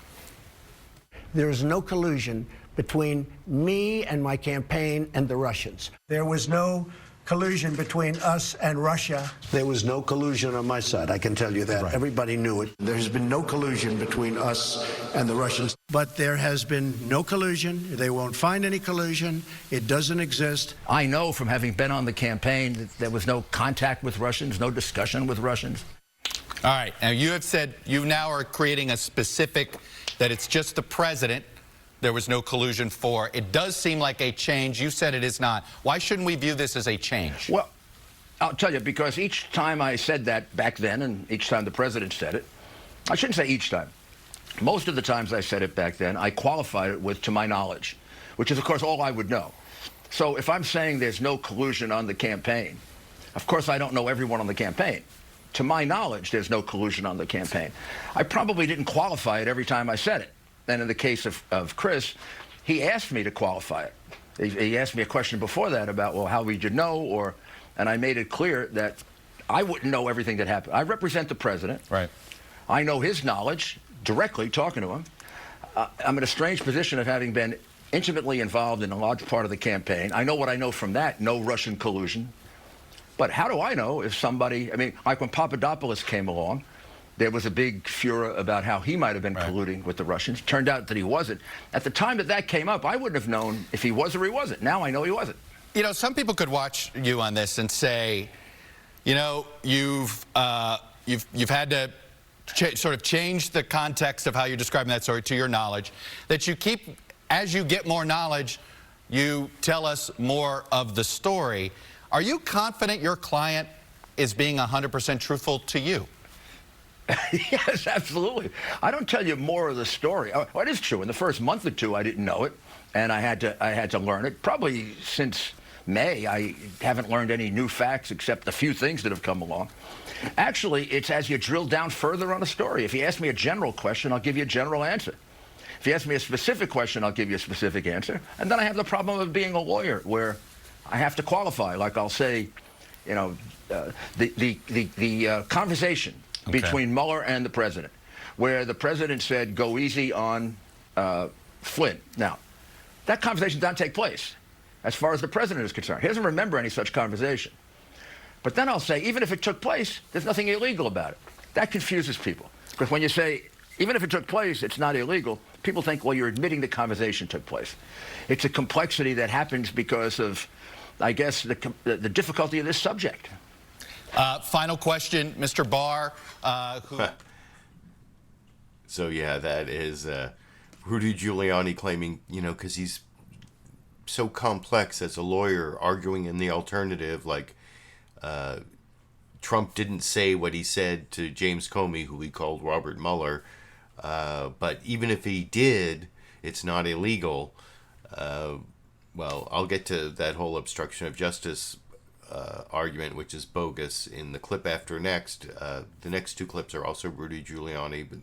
There is no collusion between me and my campaign and the Russians. There was no collusion between us and Russia. There was no collusion on my side, I can tell you that. Right. Everybody knew it. There has been no collusion between us and the Russians. But there has been no collusion. They won't find any collusion. It doesn't exist. I know from having been on the campaign that there was no contact with Russians, no discussion with Russians. All right. Now, you have said you now are creating a specific that it's just the president there was no collusion for. It does seem like a change. You said it is not. Why shouldn't we view this as a change? Well, I'll tell you, because each time I said that back then and each time the president said it, I shouldn't say each time. Most of the times I said it back then, I qualified it with to my knowledge, which is, of course, all I would know. So if I'm saying there's no collusion on the campaign, of course, I don't know everyone on the campaign. To my knowledge, there's no collusion on the campaign. I probably didn't qualify it every time I said it. And in the case of Chris, he asked me to qualify it. He asked me a question before that about, well, how would you know? And I made it clear that I wouldn't know everything that happened. I represent the president. Right. I know his knowledge directly, talking to him. I'm in a strange position of having been intimately involved in a large part of the campaign. I know what I know from that, no Russian collusion. But how do I know if somebody, I mean, like when Papadopoulos came along, there was a big furor about how he might have been colluding with the Russians. Turned out that he wasn't. At the time that came up, I wouldn't have known if he was or he wasn't. Now I know he wasn't. You know, some people could watch you on this and say, you know, you've had to sort of change the context of how you're describing that story to your knowledge, that you keep, as you get more knowledge, you tell us more of the story. Are you confident your client is being 100% truthful to you? Yes, absolutely. I don't tell you more of the story. Oh, it is true. In the first month or two, I didn't know it, and I had to learn it. Probably since May, I haven't learned any new facts except a few things that have come along. Actually, it's as you drill down further on a story. If you ask me a general question, I'll give you a general answer. If you ask me a specific question, I'll give you a specific answer. And then I have the problem of being a lawyer, where I have to qualify. Like I'll say, you know, the conversation between Mueller and the president, where the president said, go easy on Flynn. Now, that conversation did not take place, as far as the president is concerned. He doesn't remember any such conversation. But then I'll say, even if it took place, there's nothing illegal about it. That confuses people. Because when you say, even if it took place, it's not illegal, people think, well, you're admitting the conversation took place. It's a complexity that happens because of, I guess, the difficulty of this subject. Final question, Mr. Barr. So, yeah, that is Rudy Giuliani claiming, you know, because he's so complex as a lawyer, arguing in the alternative, like Trump didn't say what he said to James Comey, who he called Robert Mueller. But even if he did, it's not illegal. Well, I'll get to that whole obstruction of justice argument, which is bogus, in the clip after next. The next two clips are also Rudy Giuliani, but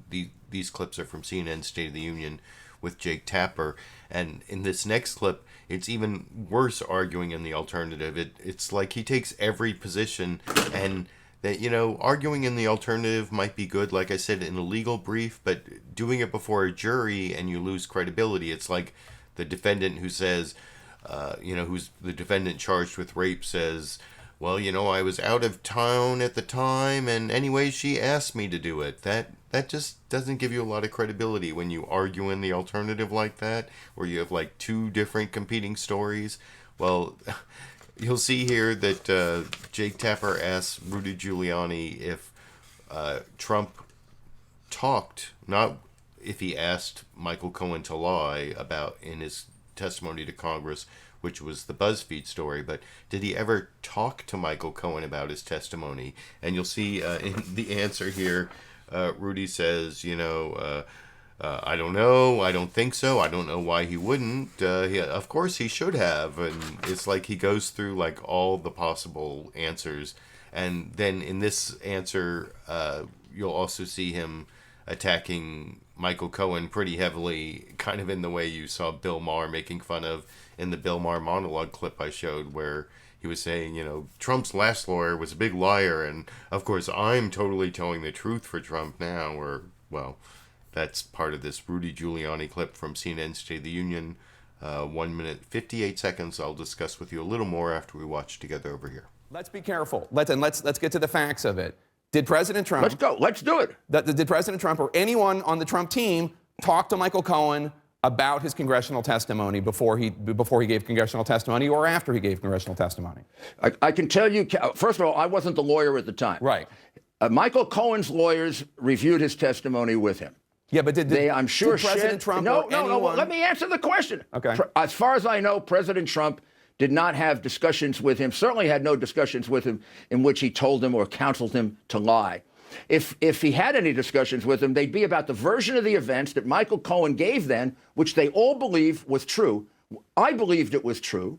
these clips are from CNN State of the Union with Jake Tapper. And in this next clip, it's even worse arguing in the alternative. It's like he takes every position, and that, you know, arguing in the alternative might be good, like I said, in a legal brief, but doing it before a jury and you lose credibility. It's like the defendant who says, you know, who's the defendant charged with rape says, well, you know, I was out of town at the time, and anyway, she asked me to do it. That just doesn't give you a lot of credibility when you argue in the alternative like that, where you have like two different competing stories. Well, you'll see here that Jake Tapper asks Rudy Giuliani if Trump talked, not if he asked Michael Cohen to lie about in his testimony to Congress, which was the Buzzfeed story, but did he ever talk to Michael Cohen about his testimony? And you'll see in the answer here, Rudy says, you know, I don't know. I don't think so. I don't know why he wouldn't. Of course he should have. And it's like he goes through like all the possible answers. And then in this answer, you'll also see him attacking Michael Cohen pretty heavily, kind of in the way you saw Bill Maher making fun of in the Bill Maher monologue clip I showed, where he was saying, you know, Trump's last lawyer was a big liar. And of course, I'm totally telling the truth for Trump now. Or, well, that's part of this Rudy Giuliani clip from CNN State of the Union. 1 minute, 58 seconds. I'll discuss with you a little more after we watch together over here. Let's be careful. Let's get to the facts of it. Did President Trump... Let's go. Let's do it. Did President Trump or anyone on the Trump team talk to Michael Cohen about his congressional testimony before he gave congressional testimony or after he gave congressional testimony? I can tell you, first of all, I wasn't the lawyer at the time. Right. Michael Cohen's lawyers reviewed his testimony with him. Yeah, but did President Trump No, or anyone... no, let me answer the question. Okay. As far as I know, President Trump did not have discussions with him, certainly had no discussions with him in which he told him or counseled him to lie. If he had any discussions with him, they'd be about the version of the events that Michael Cohen gave then, which they all believe was true. I believed it was true.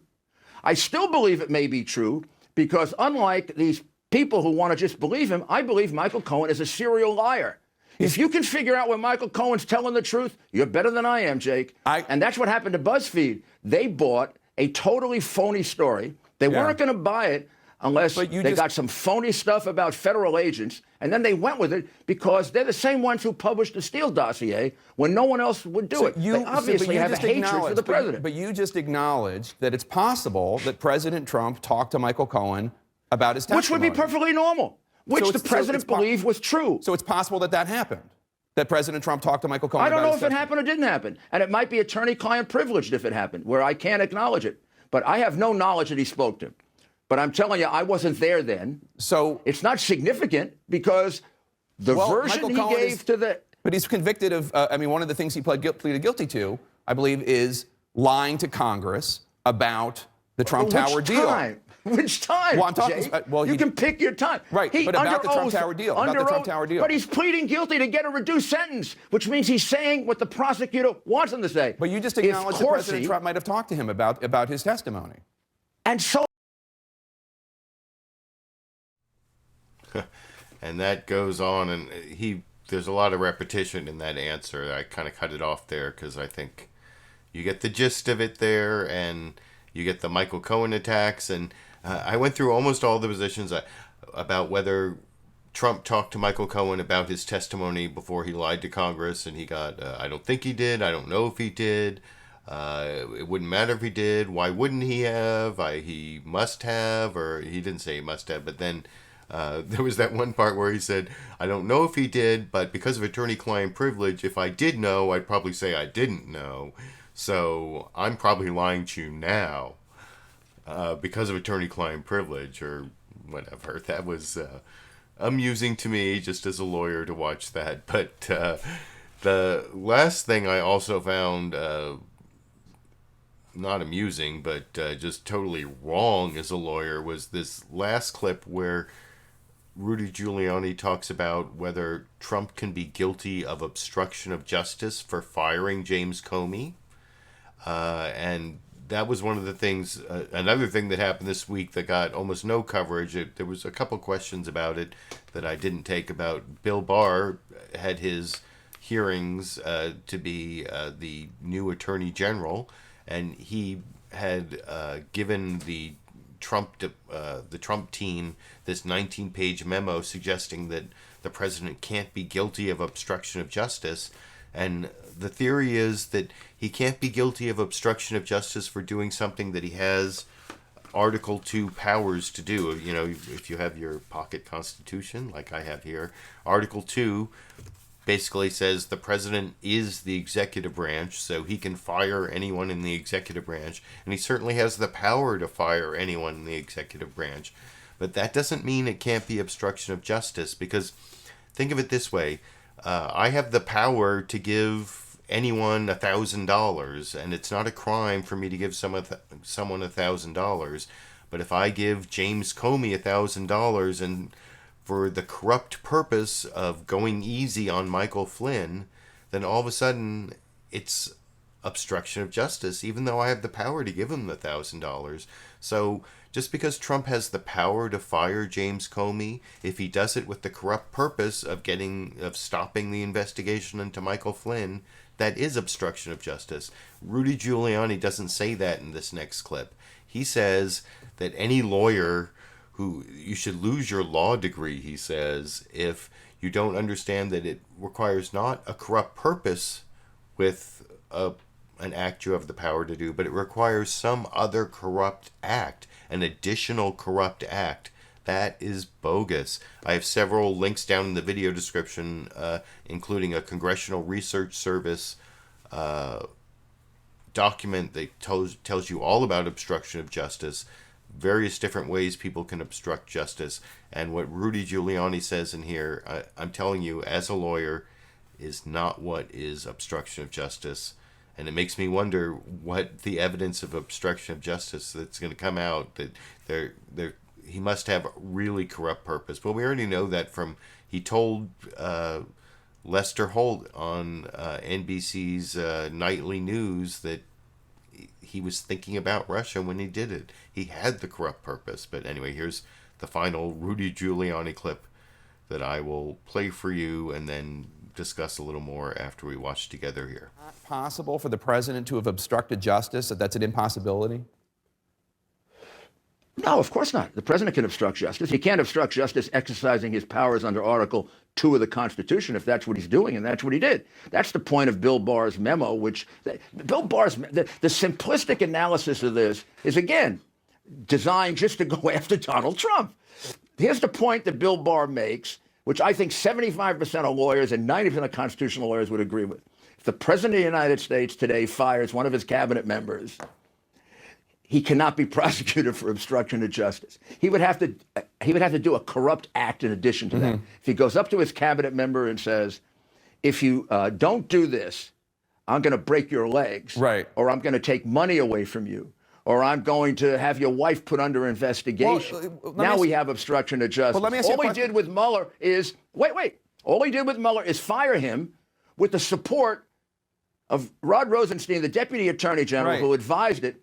I still believe it may be true because unlike these people who want to just believe him, I believe Michael Cohen is a serial liar. If you can figure out when Michael Cohen's telling the truth, you're better than I am, Jake. And that's what happened to BuzzFeed. They bought a totally phony story. They weren't going to buy it unless they got some phony stuff about federal agents, and then they went with it because they're the same ones who published the Steele dossier when no one else would do it. They obviously have a hatred for the president. But you just acknowledged that it's possible that President Trump talked to Michael Cohen about his testimony. Which would be perfectly normal. Which the president believed was true. So it's possible that happened, that President Trump talked to Michael Cohen about his I don't know if testimony. it happened or didn't happen. And it might be attorney-client privileged if it happened, where I can't acknowledge it. But I have no knowledge that he spoke to him. But I'm telling you, I wasn't there then. So it's not significant because the version he gave to the... But he's convicted of, one of the things he pleaded guilty to, I believe, is lying to Congress about the Trump Tower deal. Which time? Well, I'm talking, Jay? You can pick your time. Right, but about the Trump Tower deal. About the Trump Tower deal. But he's pleading guilty to get a reduced sentence, which means he's saying what the prosecutor wants him to say. But you just acknowledged that President Trump might have talked to him about his testimony. And so... And that goes on, and there's a lot of repetition in that answer. I kind of cut it off there because I think you get the gist of it there, and you get the Michael Cohen attacks, and I went through almost all the positions about whether Trump talked to Michael Cohen about his testimony before he lied to Congress, and he got, I don't think he did, I don't know if he did, it wouldn't matter if he did, why wouldn't he have, he must have, or he didn't say he must have, but then there was that one part where he said, I don't know if he did, but because of attorney-client privilege, if I did know, I'd probably say I didn't know. So I'm probably lying to you now because of attorney-client privilege or whatever. That was amusing to me just as a lawyer to watch that. But the last thing I also found not amusing, but just totally wrong as a lawyer was this last clip where Rudy Giuliani talks about whether Trump can be guilty of obstruction of justice for firing James Comey. And that was one of the things, another thing that happened this week that got almost no coverage. There was a couple questions about it that I didn't take about. Bill Barr had his hearings to be the new Attorney General, and he had given the Trump team this 19-page memo suggesting that the president can't be guilty of obstruction of justice. And the theory is that he can't be guilty of obstruction of justice for doing something that he has Article 2 powers to do. You know, if you have your pocket constitution, like I have here, Article 2 basically says the president is the executive branch, so he can fire anyone in the executive branch, and he certainly has the power to fire anyone in the executive branch. But that doesn't mean it can't be obstruction of justice, because think of it this way. I have the power to give anyone $1,000, and it's not a crime for me to give someone $1,000. But if I give James Comey $1,000 and for the corrupt purpose of going easy on Michael Flynn, then all of a sudden it's obstruction of justice, even though I have the power to give him the $1,000. So just because Trump has the power to fire James Comey, if he does it with the corrupt purpose of stopping the investigation into Michael Flynn, that is obstruction of justice. Rudy Giuliani doesn't say that in this next clip. He says that any lawyer you should lose your law degree, he says, if you don't understand that it requires not a corrupt purpose with an act you have the power to do, but it requires some other corrupt act, an additional corrupt act. That is bogus. I have several links down in the video description, including a Congressional Research Service document that tells you all about obstruction of justice, various different ways people can obstruct justice. And what Rudy Giuliani says in here, I'm telling you, as a lawyer, is not what is obstruction of justice. And it makes me wonder what the evidence of obstruction of justice that's going to come out, that he must have really corrupt purpose. But we already know that from, he told Lester Holt on NBC's Nightly News that he was thinking about Russia when he did it. He had the corrupt purpose. But anyway, here's the final Rudy Giuliani clip that I will play for you and then discuss a little more after we watch together here. Not possible for the president to have obstructed justice? That's an impossibility? No, of course not. The president can obstruct justice. He can't obstruct justice exercising his powers under Article 2 of the Constitution if that's what he's doing, and that's what he did. That's the point of Bill Barr's memo, which Bill Barr's, the simplistic analysis of this is, again, designed just to go after Donald Trump. Here's the point that Bill Barr makes, which I think 75% of lawyers and 90% of constitutional lawyers would agree with. If the president of the United States today fires one of his cabinet members, he cannot be prosecuted for obstruction of justice. He would have to do a corrupt act in addition to that. If he goes up to his cabinet member and says, if you don't do this, I'm going to break your legs, right? Or I'm going to take money away from you, or I'm going to have your wife put under investigation. Now we have obstruction of justice. All he did with Mueller is, all he did with Mueller is fire him with the support of Rod Rosenstein, the Deputy Attorney General, who advised it,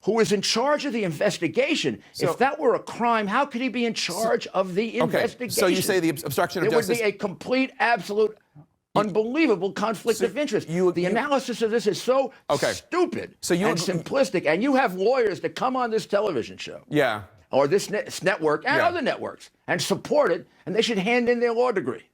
who was in charge of the investigation. So, if that were a crime, how could he be in charge of the investigation? So you say the obstruction of justice... It would be a complete, absolute, unbelievable conflict of interest. The analysis of this is so stupid and simplistic, and you have lawyers that come on this television show. Yeah. Or this network and other networks and support it, and they should hand in their law degree.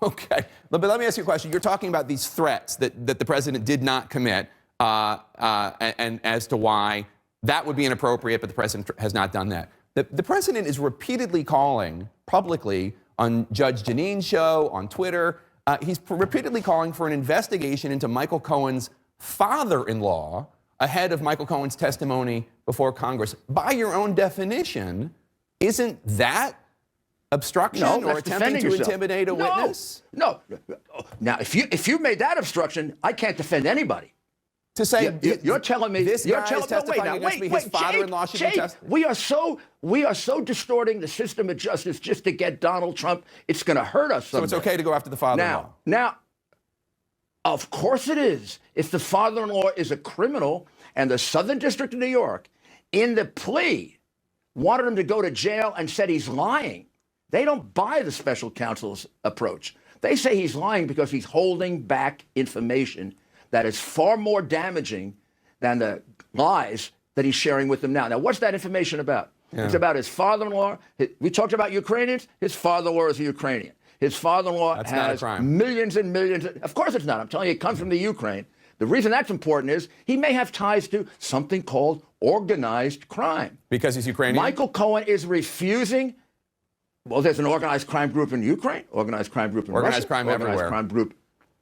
Okay. But let me ask you a question. You're talking about these threats that the president did not commit, and as to why that would be inappropriate, but the president has not done that. The president is repeatedly calling publicly on Judge Jeanine's show, on Twitter, he's repeatedly calling for an investigation into Michael Cohen's father-in-law ahead of Michael Cohen's testimony before Congress. By your own definition, isn't that obstruction or attempting to intimidate a witness? No. Now, if you made that obstruction, I can't defend anybody. To say you're telling me this guy is testifying against me, his father-in-law should be testifying. We are so distorting the system of justice just to get Donald Trump. It's going to hurt us someday. So it's okay to go after the father-in-law. Now, of course it is. If the father-in-law is a criminal and the Southern District of New York, in the plea, wanted him to go to jail and said he's lying, they don't buy the special counsel's approach. They say he's lying because he's holding back information that is far more damaging than the lies that he's sharing with them now. Now, what's that information about? Yeah. It's about his father-in-law. We talked about Ukrainians. His father-in-law is a Ukrainian. His father-in-law has millions and millions. Of course it's not. I'm telling you, it comes from the Ukraine. The reason that's important is he may have ties to something called organized crime. Because he's Ukrainian? Michael Cohen is refusing. Well, there's an organized crime group in Ukraine, organized crime group in organized Russia, crime organized everywhere. Crime group.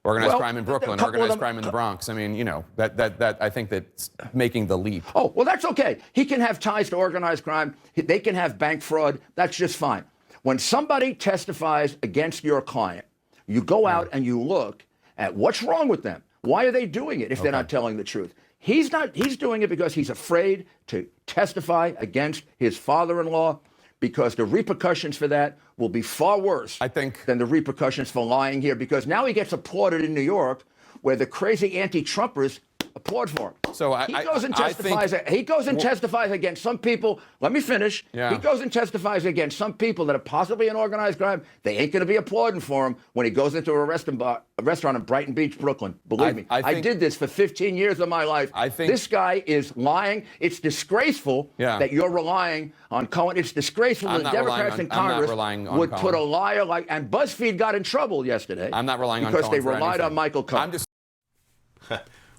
Organized crime in Brooklyn, organized crime in the Bronx. I mean, you know, that I think that's making the leap. Oh, well, that's okay. He can have ties to organized crime. They can have bank fraud. That's just fine. When somebody testifies against your client, you go out and you look at what's wrong with them. Why are they doing it if they're not telling the truth? He's doing it because he's afraid to testify against his father-in-law, because the repercussions for that will be far worse, I think, than the repercussions for lying here, because now he gets applauded in New York where the crazy anti-Trumpers applaud for him. So he goes and testifies against some people. Let me finish. Yeah. He goes and testifies against some people that are possibly in organized crime. They ain't going to be applauding for him when he goes into a restaurant in Brighton Beach, Brooklyn. Believe me, I did this for 15 years of my life. This guy is lying. It's disgraceful that you're relying on Cohen. It's disgraceful that Democrats in Congress would put a liar like. And BuzzFeed got in trouble yesterday. I'm not relying on because Cohen they relied on Michael Cohen.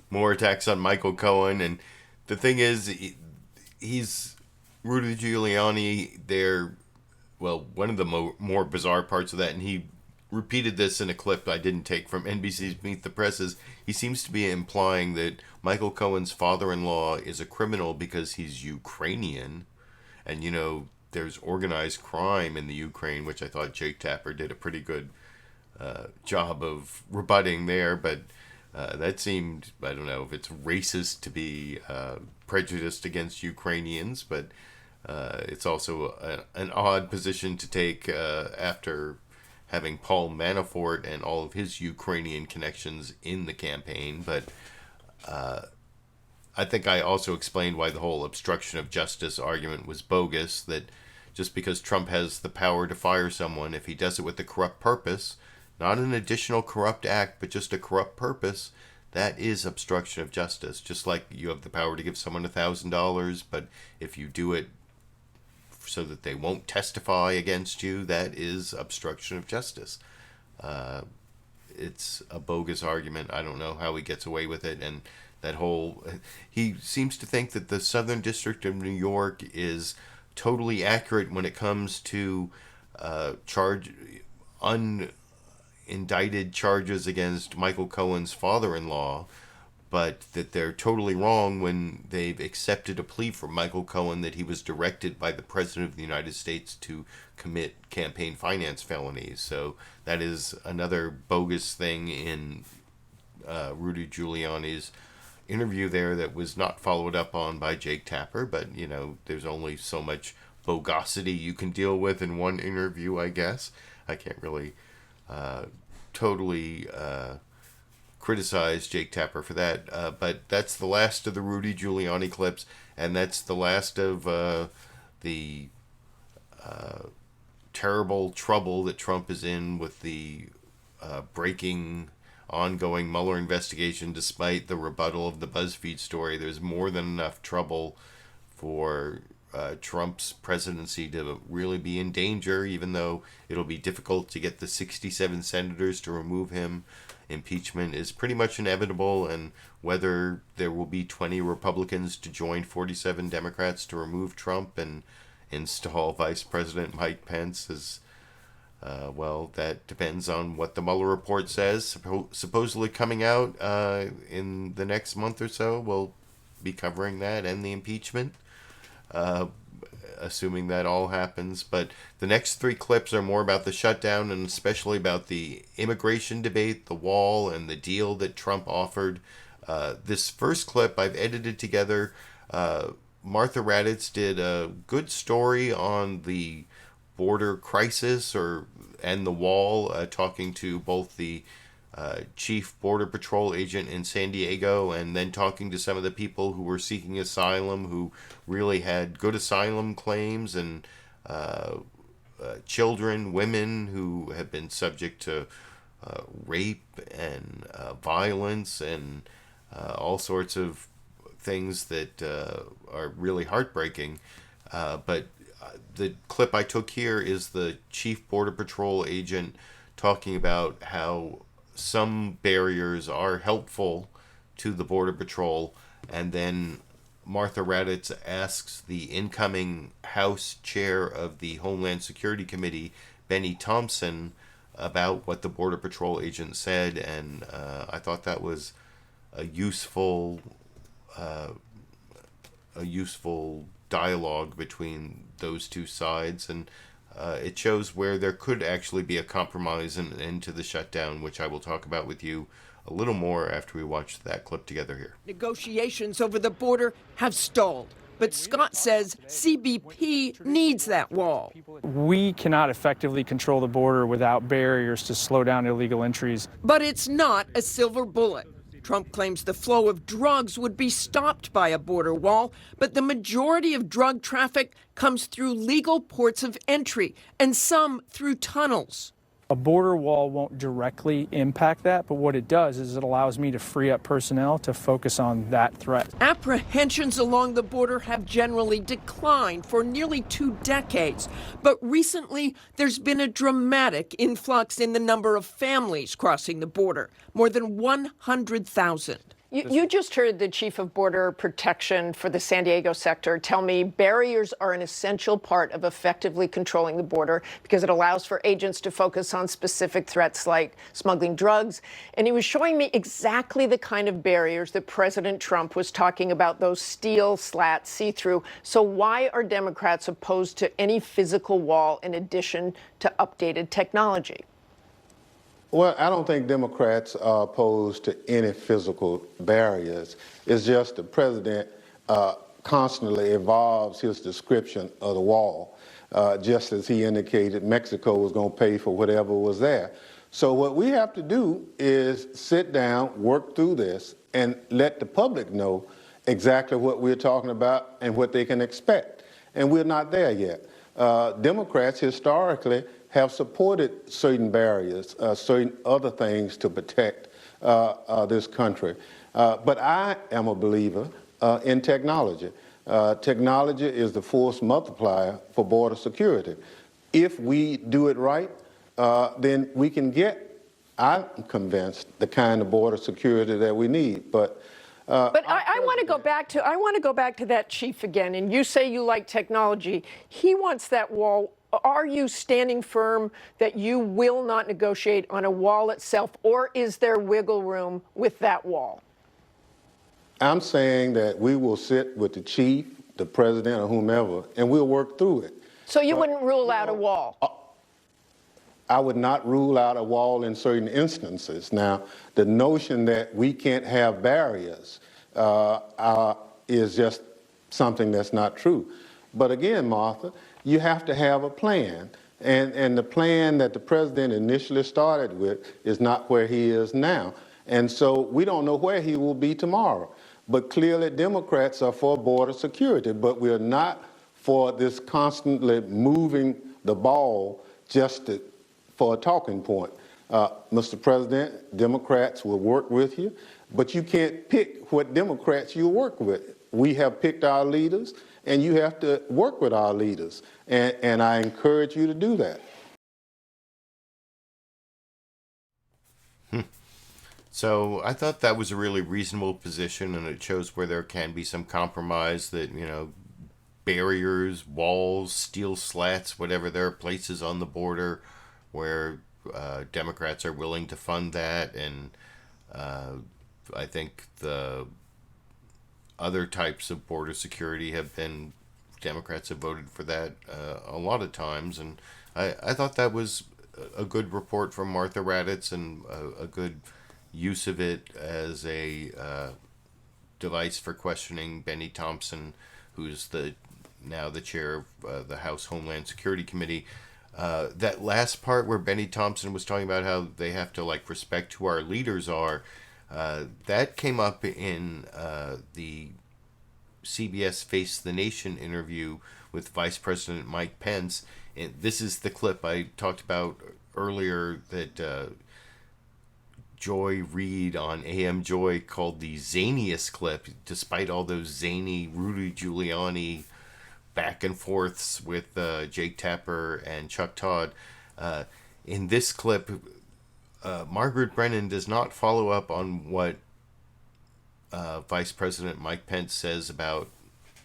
More attacks on Michael Cohen, and the thing is, he's Rudy Giuliani. One of the more bizarre parts of that, and he repeated this in a clip I didn't take from NBC's Meet the Press, is he seems to be implying that Michael Cohen's father-in-law is a criminal because he's Ukrainian, and there's organized crime in the Ukraine, which I thought Jake Tapper did a pretty good job of rebutting there, but that seemed, I don't know if it's racist to be prejudiced against Ukrainians, but it's also an odd position to take after having Paul Manafort and all of his Ukrainian connections in the campaign. But I think I also explained why the whole obstruction of justice argument was bogus, that just because Trump has the power to fire someone, if he does it with a corrupt purpose, not an additional corrupt act, but just a corrupt purpose, that is obstruction of justice. Just like you have the power to give someone $1,000, but if you do it so that they won't testify against you, that is obstruction of justice. It's a bogus argument. I don't know how he gets away with it. And he seems to think that the Southern District of New York is totally accurate when it comes to indicted charges against Michael Cohen's father-in-law, but that they're totally wrong when they've accepted a plea from Michael Cohen that he was directed by the President of the United States to commit campaign finance felonies. So that is another bogus thing in Rudy Giuliani's interview there that was not followed up on by Jake Tapper, but there's only so much bogosity you can deal with in one interview, I guess. I can't really totally criticize Jake Tapper for that, but that's the last of the Rudy Giuliani clips, and that's the last of the terrible trouble that Trump is in with the ongoing Mueller investigation. Despite the rebuttal of the Buzzfeed story, there's more than enough trouble for Trump's presidency to really be in danger, even though it'll be difficult to get the 67 senators to remove him. Impeachment is pretty much inevitable, and whether there will be 20 Republicans to join 47 Democrats to remove Trump and install Vice President Mike Pence is, that depends on what the Mueller report says. Supposedly coming out in the next month or so. We'll be covering that and the impeachment. Assuming that all happens. But the next three clips are more about the shutdown, and especially about the immigration debate, the wall, and the deal that Trump offered. This first clip I've edited together. Martha Raddatz did a good story on the border crisis and the wall, talking to both the chief border patrol agent in San Diego, and then talking to some of the people who were seeking asylum who really had good asylum claims, and children, women who have been subject to rape and violence and all sorts of things that are really heartbreaking. But the clip I took here is the chief border patrol agent talking about how some barriers are helpful to the Border Patrol, and then Martha Raddatz asks the incoming House chair of the Homeland Security Committee, Bennie Thompson, about what the Border Patrol agent said, and I thought that was a useful dialogue between those two sides, and it shows where there could actually be a compromise and end to the shutdown, which I will talk about with you a little more after we watch that clip together here. Negotiations over the border have stalled, but Scott says CBP needs that wall. We cannot effectively control the border without barriers to slow down illegal entries. But it's not a silver bullet. Trump claims the flow of drugs would be stopped by a border wall, but the majority of drug traffic comes through legal ports of entry and some through tunnels. A border wall won't directly impact that, but what it does is it allows me to free up personnel to focus on that threat. Apprehensions along the border have generally declined for nearly 2 decades, but recently there's been a dramatic influx in the number of families crossing the border, more than 100,000. You just heard the chief of border protection for the San Diego sector tell me barriers are an essential part of effectively controlling the border because it allows for agents to focus on specific threats like smuggling drugs. And he was showing me exactly the kind of barriers that President Trump was talking about, those steel slats, see-through. So why are Democrats opposed to any physical wall in addition to updated technology? Well, I don't think Democrats are opposed to any physical barriers. It's just the president constantly evolves his description of the wall, just as he indicated Mexico was going to pay for whatever was there. So what we have to do is sit down, work through this, and let the public know exactly what we're talking about and what they can expect. And we're not there yet. Democrats historically have supported certain barriers, certain other things to protect this country. But I am a believer in technology. Technology is the force multiplier for border security. If we do it right, then we can get, I'm convinced, the kind of border security that we need. But I want to go back to that chief again. And you say you like technology. He wants that wall. Are you standing firm that you will not negotiate on a wall itself, or is there wiggle room with that wall? I'm saying that we will sit with the chief, the president, or whomever, and we'll work through it. So you wouldn't rule out a wall? I would not rule out a wall in certain instances. Now, the notion that we can't have barriers is just something that's not true. But again, Martha, you have to have a plan. And the plan that the president initially started with is not where he is now. And so we don't know where he will be tomorrow. But clearly Democrats are for border security, but we're not for this constantly moving the ball just for a talking point. Mr. President, Democrats will work with you, but you can't pick what Democrats you work with. We have picked our leaders, and you have to work with our leaders. And I encourage you to do that. So I thought that was a really reasonable position, and it shows where there can be some compromise that, barriers, walls, steel slats, whatever, there are places on the border where Democrats are willing to fund that. And I think the other types of border security have been, Democrats have voted for that a lot of times. And I thought that was a good report from Martha Raddatz and a good use of it as a device for questioning Bennie Thompson, who's now the chair of the House Homeland Security Committee. That last part where Bennie Thompson was talking about how they have to respect who our leaders are, that came up in the CBS Face the Nation interview with Vice President Mike Pence. And this is the clip I talked about earlier that Joy Reid on AM Joy called the zaniest clip, despite all those zany Rudy Giuliani back and forths with Jake Tapper and Chuck Todd. In this clip, Margaret Brennan does not follow up on what Vice President Mike Pence says about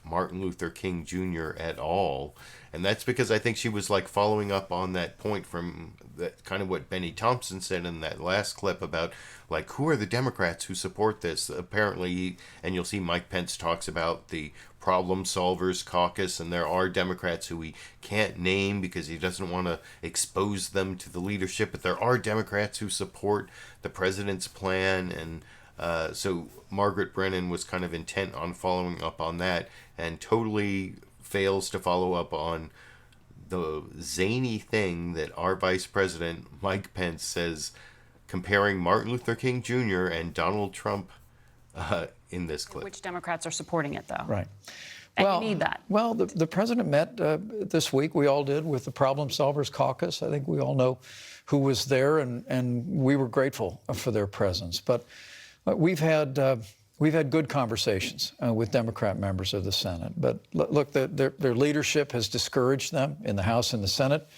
Martin Luther King Jr. at all. And that's because I think she was following up on that point from that kind of what Bennie Thompson said in that last clip about who are the Democrats who support this. Apparently, and you'll see Mike Pence talks about the Problem Solvers Caucus, and there are Democrats who he can't name because he doesn't want to expose them to the leadership, but there are Democrats who support the president's plan. And so Margaret Brennan was kind of intent on following up on that and totally fails to follow up on the zany thing that our Vice President Mike Pence says comparing Martin Luther King Jr. and Donald Trump in this clip. Which Democrats are supporting it, though. Right. And well, you need that. Well, the president met this week. We all did with the Problem Solvers Caucus. I think we all know who was there, and we were grateful for their presence. But we've had good conversations with Democrat members of the Senate. But look, their leadership has discouraged them in the House and the Senate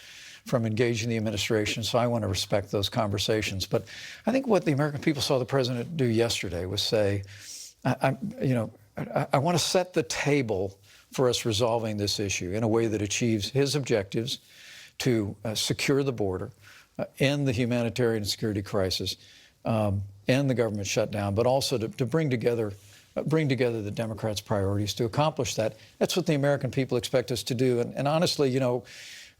from engaging the administration, so I want to respect those conversations. But I think what the American people saw the president do yesterday was say, I want to set the table for us resolving this issue in a way that achieves his objectives to secure the border, end the humanitarian and security crisis, end the government shutdown, but also to bring together the Democrats' priorities to accomplish that. That's what the American people expect us to do. And honestly,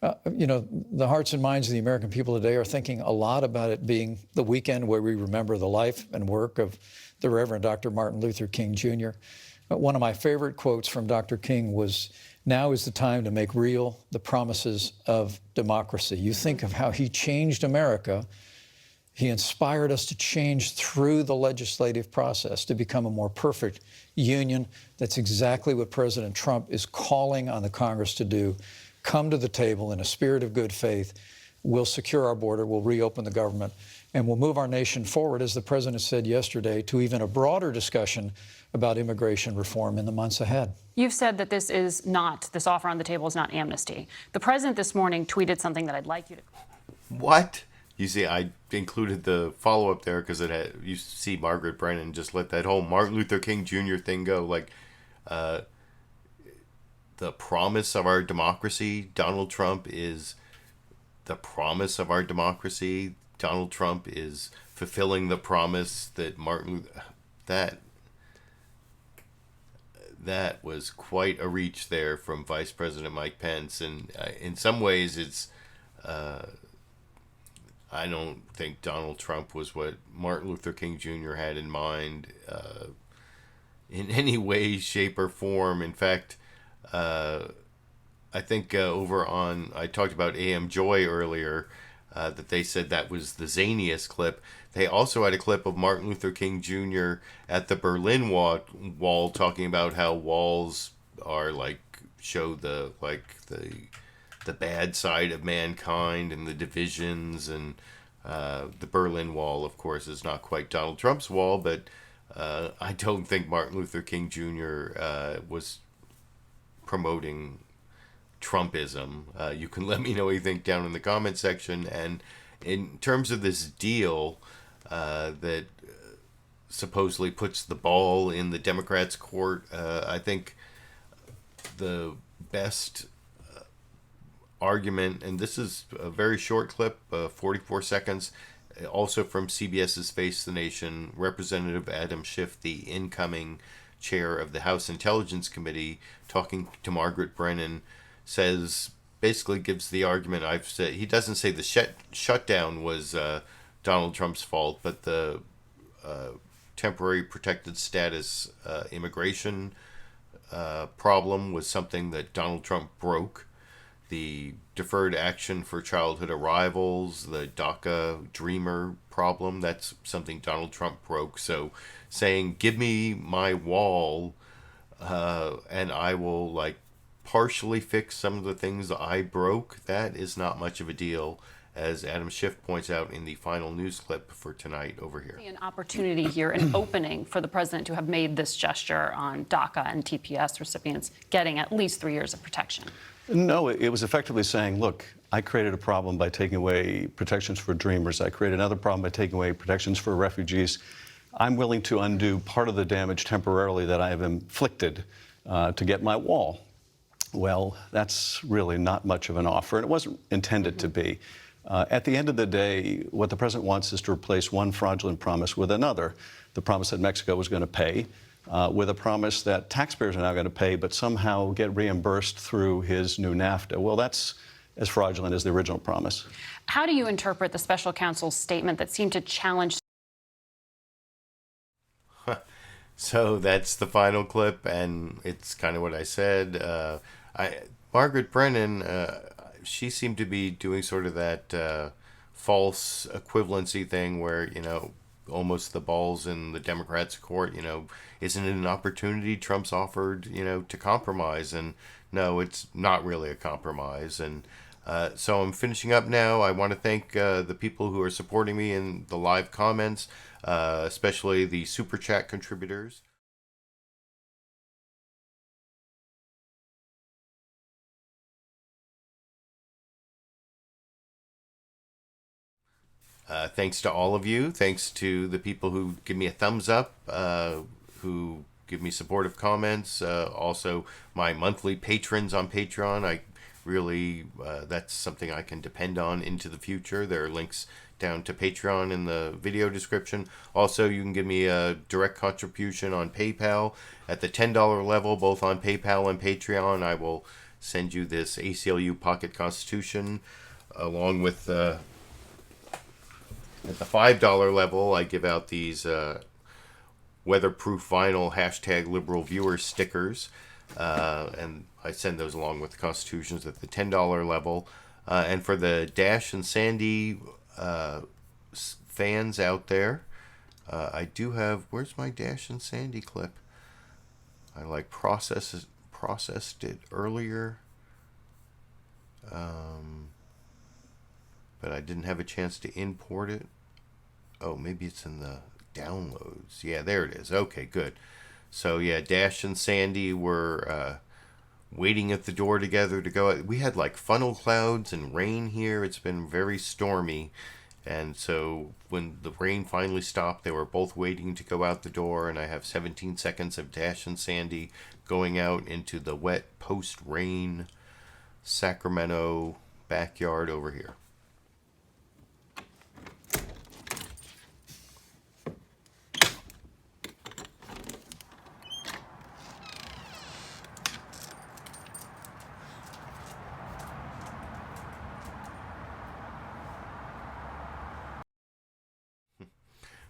the hearts and minds of the American people today are thinking a lot about it being the weekend where we remember the life and work of the Reverend Dr. Martin Luther King Jr. One of my favorite quotes from Dr. King was, "Now is the time to make real the promises of democracy." You think of how he changed America. He inspired us to change through the legislative process to become a more perfect union. That's exactly what President Trump is calling on the Congress to do. Come to the table in a spirit of good faith. We'll secure our border, we'll reopen the government, and we'll move our nation forward, as the president said yesterday, to even a broader discussion about immigration reform in the months ahead. You've said that this offer on the table is not amnesty. The president this morning tweeted something that I'd like you to... What? You see, I included the follow-up there because you see Margaret Brennan just let that whole Martin Luther King Jr. thing go. Like, the promise of our democracy, Donald Trump is the promise of our democracy. Donald Trump is fulfilling the promise that Martin Luther... That was quite a reach there from Vice President Mike Pence. And in some ways, it's... I don't think Donald Trump was what Martin Luther King Jr. had in mind in any way, shape, or form. In fact, I think over on... I talked about AM Joy earlier, that they said that was the zaniest clip. They also had a clip of Martin Luther King Jr. at the Berlin Wall talking about how walls are show the bad side of mankind and the divisions, and the Berlin Wall, of course, is not quite Donald Trump's wall, but I don't think Martin Luther King Jr. Was promoting Trumpism. You can let me know what you think down in the comment section. And in terms of this deal that supposedly puts the ball in the Democrats' court, I think the best argument, and this is a very short clip, 44 seconds, also from CBS's Face the Nation, Representative Adam Schiff, the incoming chair of the House Intelligence Committee, talking to Margaret Brennan, basically gives the argument I've said. He doesn't say the shutdown was Donald Trump's fault, but the temporary protected status immigration problem was something that Donald Trump broke. The deferred action for childhood arrivals, the DACA Dreamer problem, that's something Donald Trump broke. So saying, give me my wall and I will partially fix some of the things I broke, that is not much of a deal, as Adam Schiff points out in the final news clip for tonight over here. An opportunity here, an opening for the president to have made this gesture on DACA and TPS recipients getting at least 3 years of protection. No, it was effectively saying, look, I created a problem by taking away protections for dreamers. I created another problem by taking away protections for refugees. I'm willing to undo part of the damage temporarily that I have inflicted to get my wall. Well, that's really not much of an offer, and it wasn't intended to be. At the end of the day, what the president wants is to replace one fraudulent promise with another. The promise that Mexico was going to pay, with a promise that taxpayers are now going to pay, but somehow get reimbursed through his new NAFTA. Well, that's as fraudulent as the original promise. How do you interpret the special counsel's statement that seemed to challenge... So that's the final clip, and it's kind of what I said. Margaret Brennan, she seemed to be doing sort of that false equivalency thing where, almost the ball's in the Democrats' court. Isn't it an opportunity Trump's offered, to compromise? And no, it's not really a compromise. And so I'm finishing up now. I want to thank the people who are supporting me in the live comments, especially the Super Chat contributors. Thanks to all of you. Thanks to the people who give me a thumbs up, who give me supportive comments. Also, my monthly patrons on Patreon. I really, that's something I can depend on into the future. There are links down to Patreon in the video description. Also, you can give me a direct contribution on PayPal at the $10 level, both on PayPal and Patreon. I will send you this ACLU Pocket Constitution along with at the $5 level, I give out these weatherproof vinyl #LiberalViewer stickers, and I send those along with the constitutions at the $10 level. And for the Dash and Sandy fans out there, I do have, where's my Dash and Sandy clip? I processed it earlier, but I didn't have a chance to import it. Oh, maybe it's in the downloads. Yeah, there it is. Okay, good. So yeah, Dash and Sandy were waiting at the door together to go. We had like funnel clouds and rain here. It's been very stormy. And so when the rain finally stopped, they were both waiting to go out the door. And I have 17 seconds of Dash and Sandy going out into the wet post-rain Sacramento backyard over here.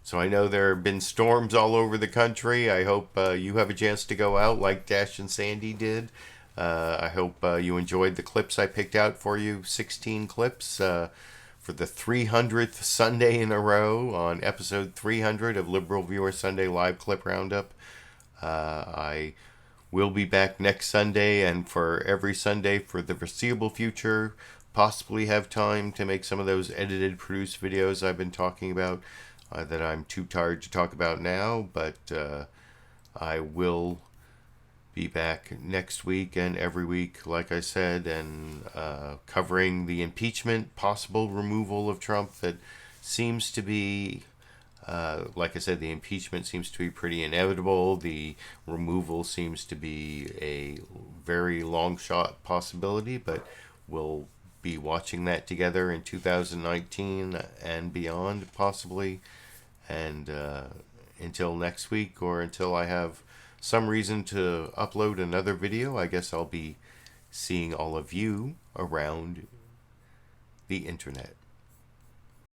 So I know there have been storms all over the country. I hope you have a chance to go out like Dash and Sandy did. I hope you enjoyed the clips I picked out for you. 16 clips for the 300th Sunday in a row on episode 300 of LiberalViewer Sunday Live Clip Roundup. I will be back next Sunday and for every Sunday for the foreseeable future. Possibly have time to make some of those edited, produced videos I've been talking about. That I'm too tired to talk about now, but I will be back next week and every week, like I said, and covering the impeachment, possible removal of Trump that seems to be, like I said, the impeachment seems to be pretty inevitable. The removal seems to be a very long shot possibility, but we'll be watching that together in 2019 and beyond, possibly. And until next week, or until I have some reason to upload another video, I guess I'll be seeing all of you around the internet.